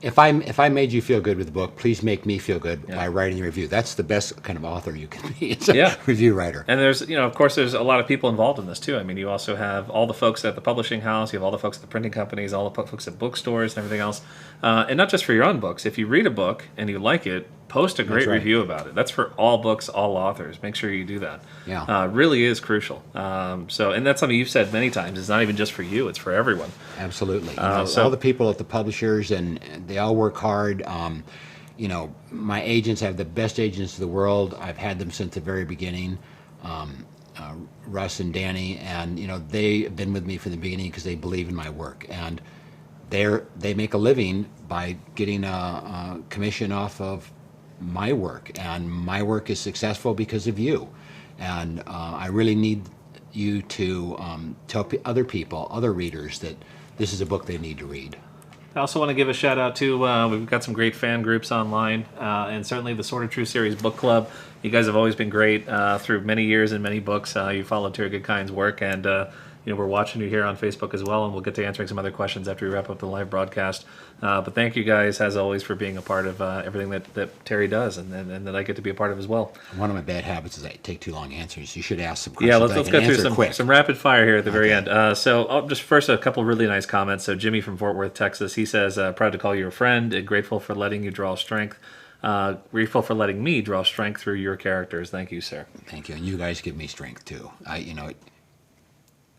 Speaker 2: if I made you feel good with the book, please make me feel good by writing a review. That's the best kind of author you can be. It's a review writer.
Speaker 1: And there's, of course, there's a lot of people involved in this too. I mean, you also have all the folks at the publishing house, you have all the folks at the printing companies, all the folks at bookstores and everything else. And not just for your own books. If you read a book and you like it, post a great review about it. That's for all books, all authors. Make sure you do that.
Speaker 2: Yeah.
Speaker 1: Really is crucial. And that's something you've said many times. It's not even just for you. It's for everyone.
Speaker 2: Absolutely. All the people at the publishers, and they all work hard. My agents, I have the best agents in the world. I've had them since the very beginning. Russ and Danny, and they've been with me from the beginning because they believe in my work, and they make a living by getting a commission off of my work, and my work is successful because of you. And I really need you to tell other people, other readers, that this is a book they need to read.
Speaker 1: I also want to give a shout out to, we've got some great fan groups online, and certainly the Sword of Truth series book club. You guys have always been great through many years and many books. You followed Terry Goodkind's work, and we're watching you here on Facebook as well, and we'll get to answering some other questions after we wrap up the live broadcast. But thank you guys, as always, for being a part of everything that Terry does, and that I get to be a part of as well.
Speaker 2: One of my bad habits is I take too long answers. You should ask some questions.
Speaker 1: Yeah, let's go through some rapid fire here at the very end. So just first, a couple really nice comments. So Jimmy from Fort Worth, Texas, he says, proud to call you a friend and grateful for letting you draw strength. Grateful for letting me draw strength through your characters. Thank you, sir.
Speaker 2: Thank you. And you guys give me strength, too.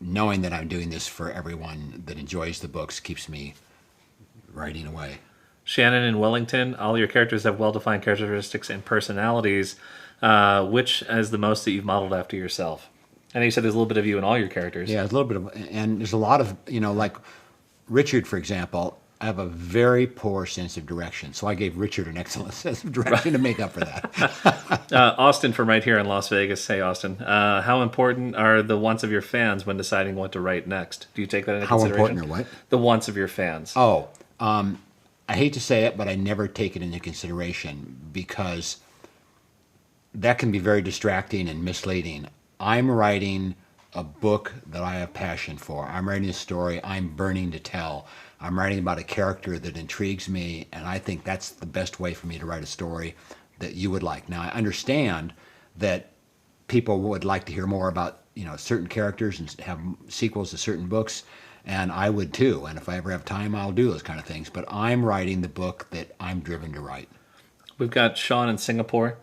Speaker 2: Knowing that I'm doing this for everyone that enjoys the books keeps me writing away.
Speaker 1: Shannon in Wellington, all your characters have well-defined characteristics and personalities. Which is the most that you've modeled after yourself? I know you said there's a little bit of you in all your characters.
Speaker 2: Yeah, there's a little bit of, and there's a lot of, like Richard, for example, I have a very poor sense of direction. So I gave Richard an excellent sense of direction to make up for that.
Speaker 1: Austin from right here in Las Vegas. Hey, Austin. How important are the wants of your fans when deciding what to write next? Do you take that into consideration?
Speaker 2: How important are what?
Speaker 1: The wants of your fans.
Speaker 2: Oh, I hate to say it, but I never take it into consideration because that can be very distracting and misleading. I'm writing a book that I have passion for. I'm writing a story I'm burning to tell. I'm writing about a character that intrigues me, and I think that's the best way for me to write a story that you would like. Now, I understand that people would like to hear more about, certain characters and have sequels to certain books, and I would too. And if I ever have time, I'll do those kind of things. But I'm writing the book that I'm driven to write.
Speaker 1: We've got Sean in Singapore,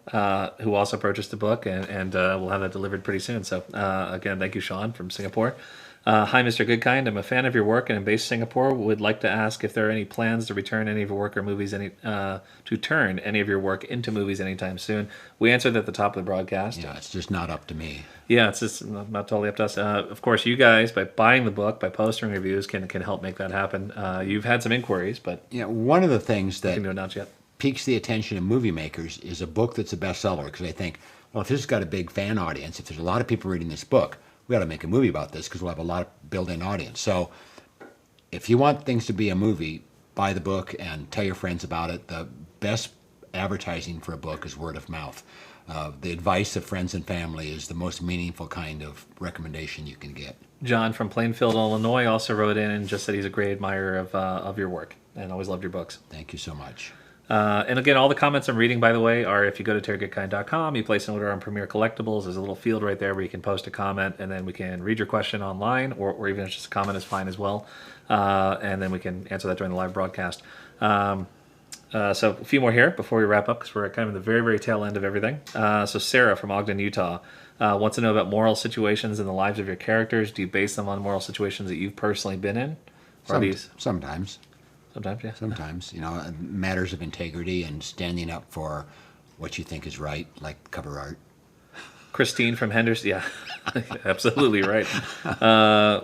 Speaker 1: who also purchased the book, and we'll have that delivered pretty soon. So, again, thank you, Sean, from Singapore. Hi, Mr. Goodkind. I'm a fan of your work and I'm based in Singapore. Would like to ask if there are any plans to return any of your work or movies, to turn any of your work into movies anytime soon. We answered at the top of the broadcast.
Speaker 2: Yeah, it's just not up to me.
Speaker 1: Yeah, it's just not totally up to us. Of course, you guys, by buying the book, by posting reviews, can help make that happen. You've had some inquiries, but
Speaker 2: one of the things that
Speaker 1: nothing to announce yet.
Speaker 2: Piques the attention of movie makers is a book that's a bestseller, because they think, well, if this has got a big fan audience, if there's a lot of people reading this book, we ought to make a movie about this because we'll have a lot of built-in audience. So if you want things to be a movie, buy the book and tell your friends about it. The best advertising for a book is word of mouth. The advice of friends and family is the most meaningful kind of recommendation you can get.
Speaker 1: John from Plainfield, Illinois also wrote in and just said he's a great admirer of your work. and always loved your books.
Speaker 2: Thank you so much.
Speaker 1: And again, all the comments I'm reading, by the way, are if you go to terrygoodkind.com, you place an order on Premier Collectibles. There's a little field right there where you can post a comment, and then we can read your question online, or even if it's just a comment is fine as well. And then we can answer that during the live broadcast. So a few more here before we wrap up, because we're kind of in the very, very tail end of everything. So Sarah from Ogden, Utah, wants to know about moral situations in the lives of your characters. Do you base them on moral situations that you've personally been in? Or
Speaker 2: Sometimes.
Speaker 1: Sometimes, yeah.
Speaker 2: Sometimes, matters of integrity and standing up for what you think is right, like cover art.
Speaker 1: Christine from Henderson, yeah, absolutely right.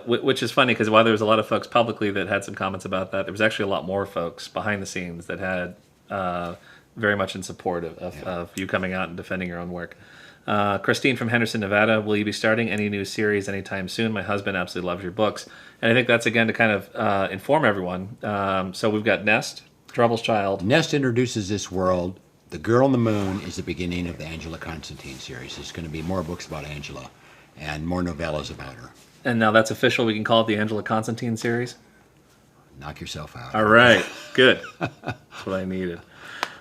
Speaker 1: Which is funny because while there was a lot of folks publicly that had some comments about that, there was actually a lot more folks behind the scenes that had very much in support of you coming out and defending your own work. Christine from Henderson, Nevada, will you be starting any new series anytime soon? My husband absolutely loves your books. And I think that's, again, to kind of inform everyone. So we've got Nest, Trouble's Child.
Speaker 2: Nest introduces this world. The Girl on the Moon is the beginning of the Angela Constantine series. There's going to be more books about Angela and more novellas about her.
Speaker 1: And now that's official. We can call it the Angela Constantine series.
Speaker 2: Knock yourself out.
Speaker 1: All right. Good. That's what I needed.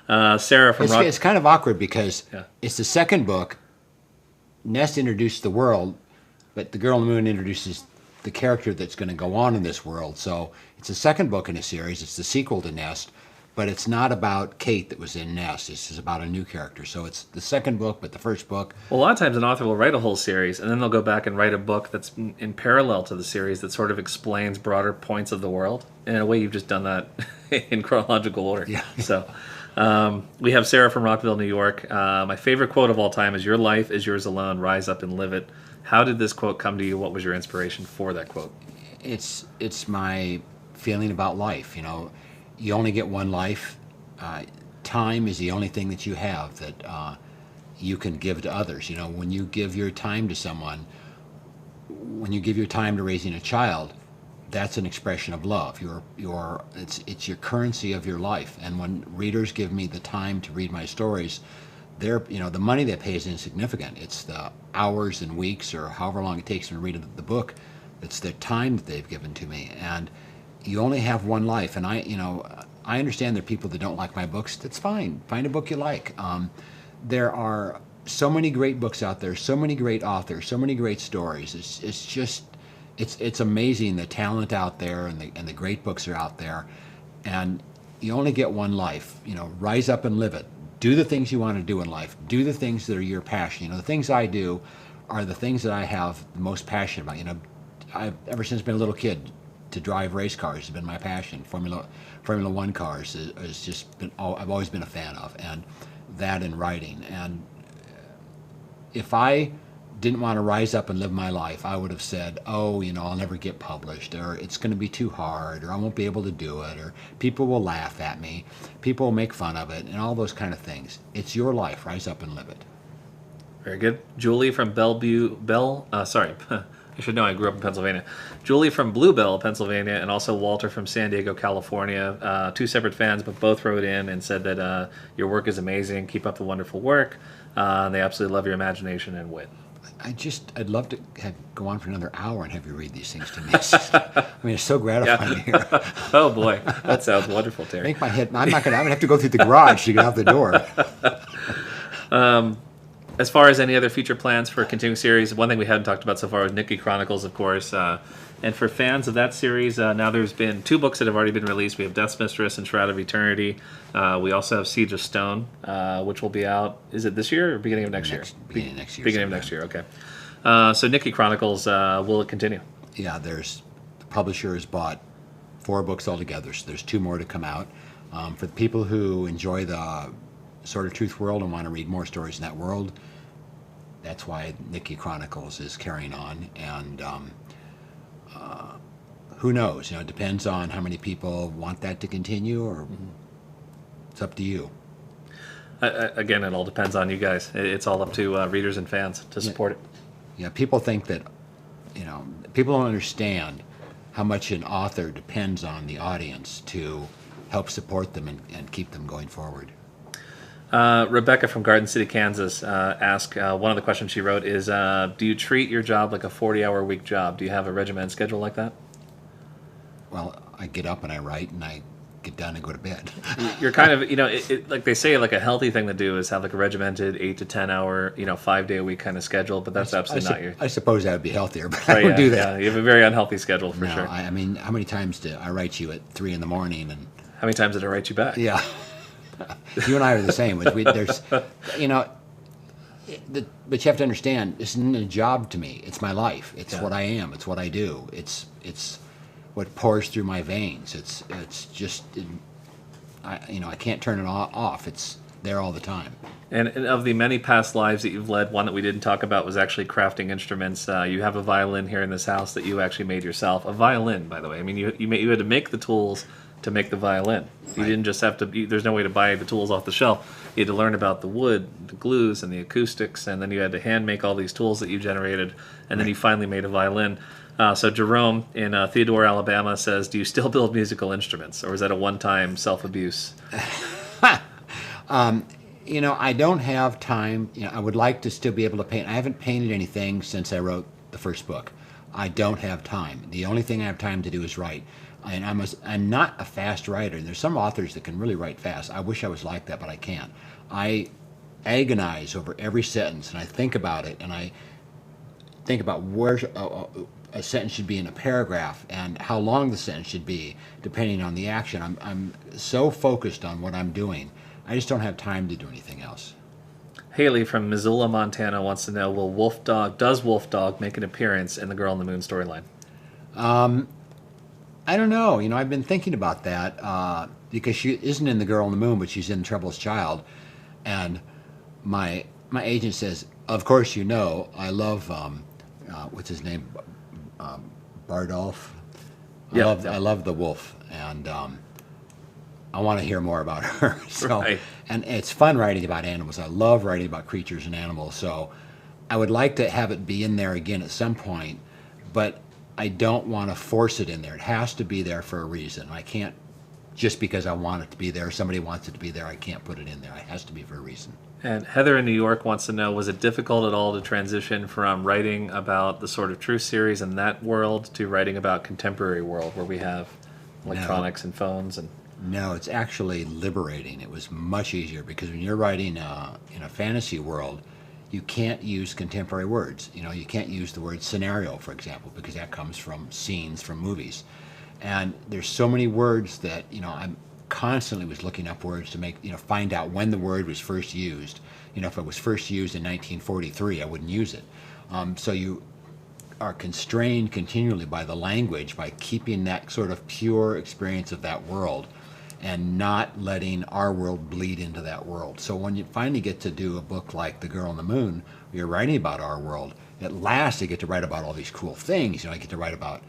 Speaker 1: Sarah from
Speaker 2: It's kind of awkward because it's the second book. Nest introduced the world, but The Girl on the Moon introduces the character that's going to go on in this world. So it's the second book in a series. It's the sequel to Nest, but it's not about Kate that was in Nest. It's just about a new character. So it's the second book, but the first book.
Speaker 1: Well, a lot of times an author will write a whole series, and then they'll go back and write a book that's in parallel to the series that sort of explains broader points of the world. And in a way, you've just done that in chronological order.
Speaker 2: Yeah.
Speaker 1: So we have Sarah from Rockville, New York. My favorite quote of all time is, "Your life is yours alone. Rise up and live it." How did this quote come to you? What was your inspiration for that quote?
Speaker 2: It's my feeling about life. You only get one life. Time is the only thing that you have that you can give to others. When you give your time to someone, when you give your time to raising a child, that's an expression of love. It's your currency of your life. And when readers give me the time to read my stories, the money they pay is insignificant. It's the hours and weeks or however long it takes them to read the book. It's the time that they've given to me. And you only have one life. And I understand there are people that don't like my books. That's fine. Find a book you like. There are so many great books out there, so many great authors, so many great stories. It's amazing the talent out there and the great books are out there. And you only get one life. Rise up and live it. Do the things you want to do in life. Do the things that are your passion. The things I do are the things that I have the most passion about. I've ever since been a little kid, to drive race cars has been my passion. Formula One cars has just been I've always been a fan of, and that and writing. And if I didn't want to rise up and live my life, I would have said, I'll never get published, or it's going to be too hard, or I won't be able to do it, or people will laugh at me, people will make fun of it, and all those kind of things. It's your life. Rise up and live it.
Speaker 1: Very good. Julie from I should know I grew up in Pennsylvania. Julie from Bluebell, Pennsylvania, and also Walter from San Diego, California. Two separate fans, but both wrote in and said that your work is amazing. Keep up the wonderful work. They absolutely love your imagination and wit.
Speaker 2: I'd love to go on for another hour and have you read these things to me. It's so gratifying to hear.
Speaker 1: Oh boy, that sounds wonderful, Terry.
Speaker 2: Make my head. I'm gonna have to go through the garage to get out the door.
Speaker 1: As far as any other future plans for a continuing series, one thing we hadn't talked about so far was Nikki Chronicles, of course. And for fans of that series, now there's been 2 books that have already been released. We have Death's Mistress and Shroud of Eternity. We also have Siege of Stone, which will be out, is it this year or beginning of next year?
Speaker 2: Beginning of next year.
Speaker 1: Beginning of next year, okay. So Nikki Chronicles, will it continue?
Speaker 2: Yeah, the publisher has bought 4 books altogether, so there's 2 more to come out. For the people who enjoy the Sword of Truth world and want to read more stories in that world, that's why Nikki Chronicles is carrying on. And who knows? It depends on how many people want that to continue, or it's up to you.
Speaker 1: Again, it all depends on you guys. It's all up to readers and fans to support it.
Speaker 2: Yeah, people think that, people don't understand how much an author depends on the audience to help support them and keep them going forward.
Speaker 1: Rebecca from Garden City, Kansas asked, one of the questions she wrote is, do you treat your job like a 40-hour-a-week job? Do you have a regimented schedule like that?
Speaker 2: Well, I get up and I write, and I get done and go to bed.
Speaker 1: You're kind of, like they say, like a healthy thing to do is have like a regimented 8 to 10 hour, 5 day a week kind of schedule. But that's absolutely not your.
Speaker 2: I suppose that would be healthier, but
Speaker 1: Right,
Speaker 2: I don't do that.
Speaker 1: Yeah, you have a very unhealthy schedule for
Speaker 2: No,
Speaker 1: sure.
Speaker 2: I mean, how many times do I write you at 3 a.m. and
Speaker 1: How many times did I write you back?
Speaker 2: yeah, you and I are the same. There's, but you have to understand, this isn't a job to me. It's my life. It's what I am. It's what I do. It's what pours through my veins. It's just, I can't turn it off. It's there all the time.
Speaker 1: And of the many past lives that you've led, one that we didn't talk about was actually crafting instruments. You have a violin here in this house that you actually made yourself. A violin, by the way. I mean, you had to make the tools to make the violin. You didn't just have to. There's no way to buy the tools off the shelf. You had to learn about the wood, the glues, and the acoustics, and then you had to hand make all these tools that you generated, and then you finally made a violin. So Jerome in Theodore, Alabama says, "Do you still build musical instruments, or is that a one-time self-abuse?"
Speaker 2: I don't have time. I would like to still be able to paint. I haven't painted anything since I wrote the first book. I don't have time. The only thing I have time to do is write. And I'm not a fast writer. There's some authors that can really write fast. I wish I was like that, but I can't. I agonize over every sentence, and I think about it, and I think about where a sentence should be in a paragraph and how long the sentence should be, depending on the action. I'm so focused on what I'm doing. I just don't have time to do anything else.
Speaker 1: Haley from Missoula, Montana wants to know, does Wolf Dog make an appearance in the Girl in the Moon storyline?
Speaker 2: I don't know. I've been thinking about that because she isn't in The Girl in the Moon, but she's in Troublous Child. And my agent says, of course I love, what's his name, Bardolph. I love the wolf, and I want to hear more about her. So,
Speaker 1: right.
Speaker 2: And it's fun writing about animals. I love writing about creatures and animals. So I would like to have it be in there again at some point, but I don't want to force it in there. It has to be there for a reason. I can't, just because I want it to be there, somebody wants it to be there, I can't put it in there. It has to be for a reason.
Speaker 1: And Heather in New York wants to know, was it difficult at all to transition from writing about the Sword of Truth series in that world to writing about contemporary world where we have electronics and phones?
Speaker 2: No, it's actually liberating. It was much easier because when you're writing in a fantasy world, you can't use contemporary words. You can't use the word scenario, for example, because that comes from scenes from movies. And there's so many words that, I'm constantly was looking up words to make, find out when the word was first used. If it was first used in 1943, I wouldn't use it. So you are constrained continually by the language, by keeping that sort of pure experience of that world and not letting our world bleed into that world. So when you finally get to do a book like The Girl in the Moon, where you're writing about our world, at last I get to write about all these cool things. I get to write about,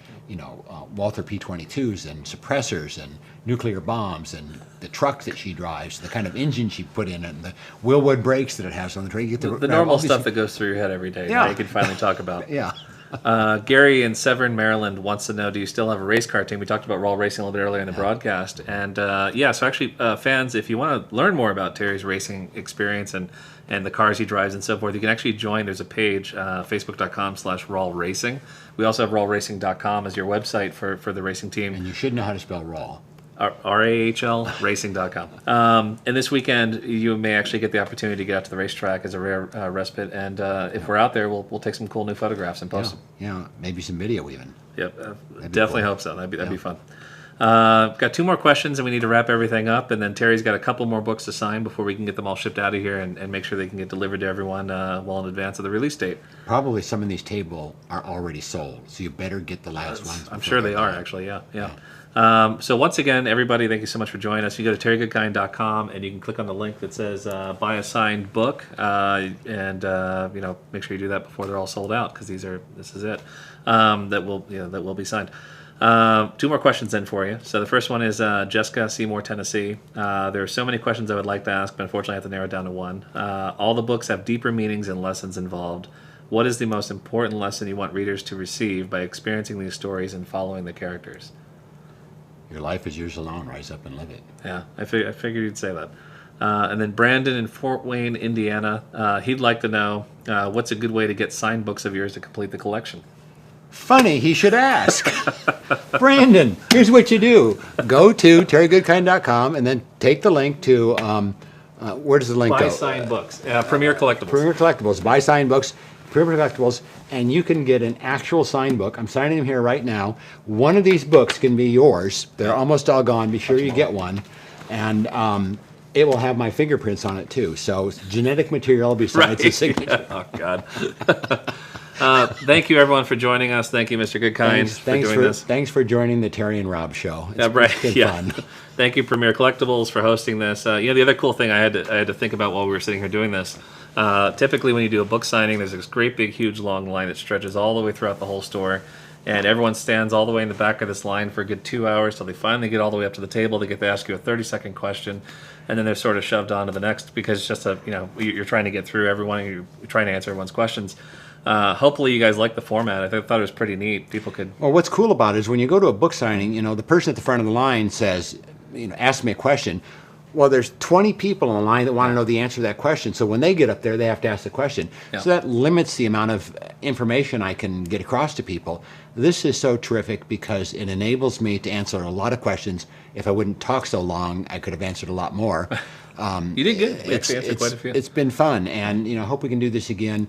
Speaker 2: Walther P-22s and suppressors and nuclear bombs and the truck that she drives, the kind of engine she put in it, and the Wilwood brakes that it has on the train. You get to
Speaker 1: the normal stuff that goes through your head every day.
Speaker 2: Yeah.
Speaker 1: You can finally talk about.
Speaker 2: Yeah.
Speaker 1: Gary in Severn, Maryland wants to know, do you still have a race car team? We talked about Raw Racing a little bit earlier in the broadcast. And so actually, fans, if you want to learn more about Terry's racing experience and the cars he drives and so forth, you can actually join. There's a page, facebook.com/Raw Racing. We also have rawracing.com as your website for the racing team.
Speaker 2: And you should know how to spell raw.
Speaker 1: RAHL racing.com. And this weekend, you may actually get the opportunity to get out to the racetrack as a rare respite. And if we're out there, we'll take some cool new photographs and post them.
Speaker 2: Yeah, maybe some video even.
Speaker 1: Yep, definitely cool. Hope so. That'd be fun. Got 2 more questions, and we need to wrap everything up. And then Terry's got a couple more books to sign before we can get them all shipped out of here and make sure they can get delivered to everyone well in advance of the release date.
Speaker 2: Probably some of these tables are already sold, so you better get the last ones.
Speaker 1: I'm sure they are, actually, yeah. So once again, everybody, thank you so much for joining us. You go to terrygoodkind.com and you can click on the link that says buy a signed book, and make sure you do that before they're all sold out, because this is it. That will be signed. 2 more questions then for you. So the first one is Jessica, Seymour, Tennessee. There are so many questions I would like to ask, but unfortunately I have to narrow it down to one. All the books have deeper meanings and lessons involved. What is the most important lesson you want readers to receive by experiencing these stories and following the characters?
Speaker 2: Your life is yours alone. Rise up and live it.
Speaker 1: Yeah, I figured you'd say that. And then Brandon in Fort Wayne, Indiana, he'd like to know what's a good way to get signed books of yours to complete the collection?
Speaker 2: Funny, he should ask. Brandon, here's what you do. Go to terrygoodkind.com and then take the link to, where does the link go?
Speaker 1: Buy signed books. Premier Collectibles.
Speaker 2: Premier Collectibles. Buy signed books. Premier Collectibles. And you can get an actual signed book. I'm signing them here right now. One of these books can be yours. They're almost all gone. Be sure you get one. And it will have my fingerprints on it too. So it's genetic material besides the signature.
Speaker 1: Oh, God. Thank you, everyone, for joining us. Thank you, Mr. Goodkind, for doing this.
Speaker 2: Thanks for joining the Terry and Rob show.
Speaker 1: It's been
Speaker 2: fun.
Speaker 1: Thank you, Premier Collectibles, for hosting this. The other cool thing I had to think about while we were sitting here doing this, typically when you do a book signing, there's this great, big, huge, long line that stretches all the way throughout the whole store. And everyone stands all the way in the back of this line for a good 2 hours till they finally get all the way up to the table. They get to ask you a 30-second question, and then they're sort of shoved on to the next because it's just you're trying to get through everyone. You're trying to answer everyone's questions. Hopefully you guys like the format. I thought it was pretty neat. People could...
Speaker 2: Well, what's cool about it is when you go to a book signing, the person at the front of the line says, ask me a question. Well, there's 20 people in the line that want to know the answer to that question. So when they get up there, they have to ask the question. Yeah. So that limits the amount of information I can get across to people. This is so terrific because it enables me to answer a lot of questions. If I wouldn't talk so long, I could have answered a lot more.
Speaker 1: You did good. You answered quite a few.
Speaker 2: It's been fun, and I hope we can do this again.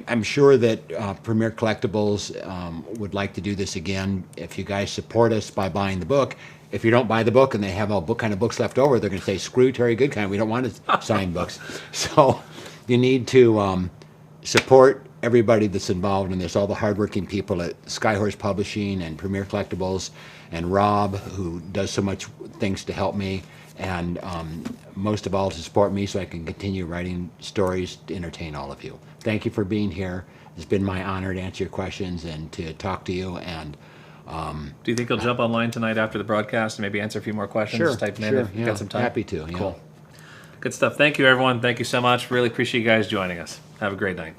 Speaker 2: I'm sure that Premier Collectibles would like to do this again. If you guys support us by buying the book, if you don't buy the book and they have all kind of books left over, they're going to say, screw Terry Goodkind, we don't want to sign books. So you need to support everybody that's involved in this, all the hardworking people at Skyhorse Publishing and Premier Collectibles, and Rob, who does so much things to help me, and most of all to support me so I can continue writing stories to entertain all of you. Thank you for being here. It's been my honor to answer your questions and to talk to you. And
Speaker 1: do you think you'll jump online tonight after the broadcast and maybe answer a few more questions?
Speaker 2: Sure,
Speaker 1: Type them
Speaker 2: sure.
Speaker 1: in if you got some time.
Speaker 2: Happy to. Yeah.
Speaker 1: Cool. Good stuff. Thank you, everyone. Thank you so much. Really appreciate you guys joining us. Have a great night.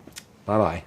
Speaker 2: Bye-bye.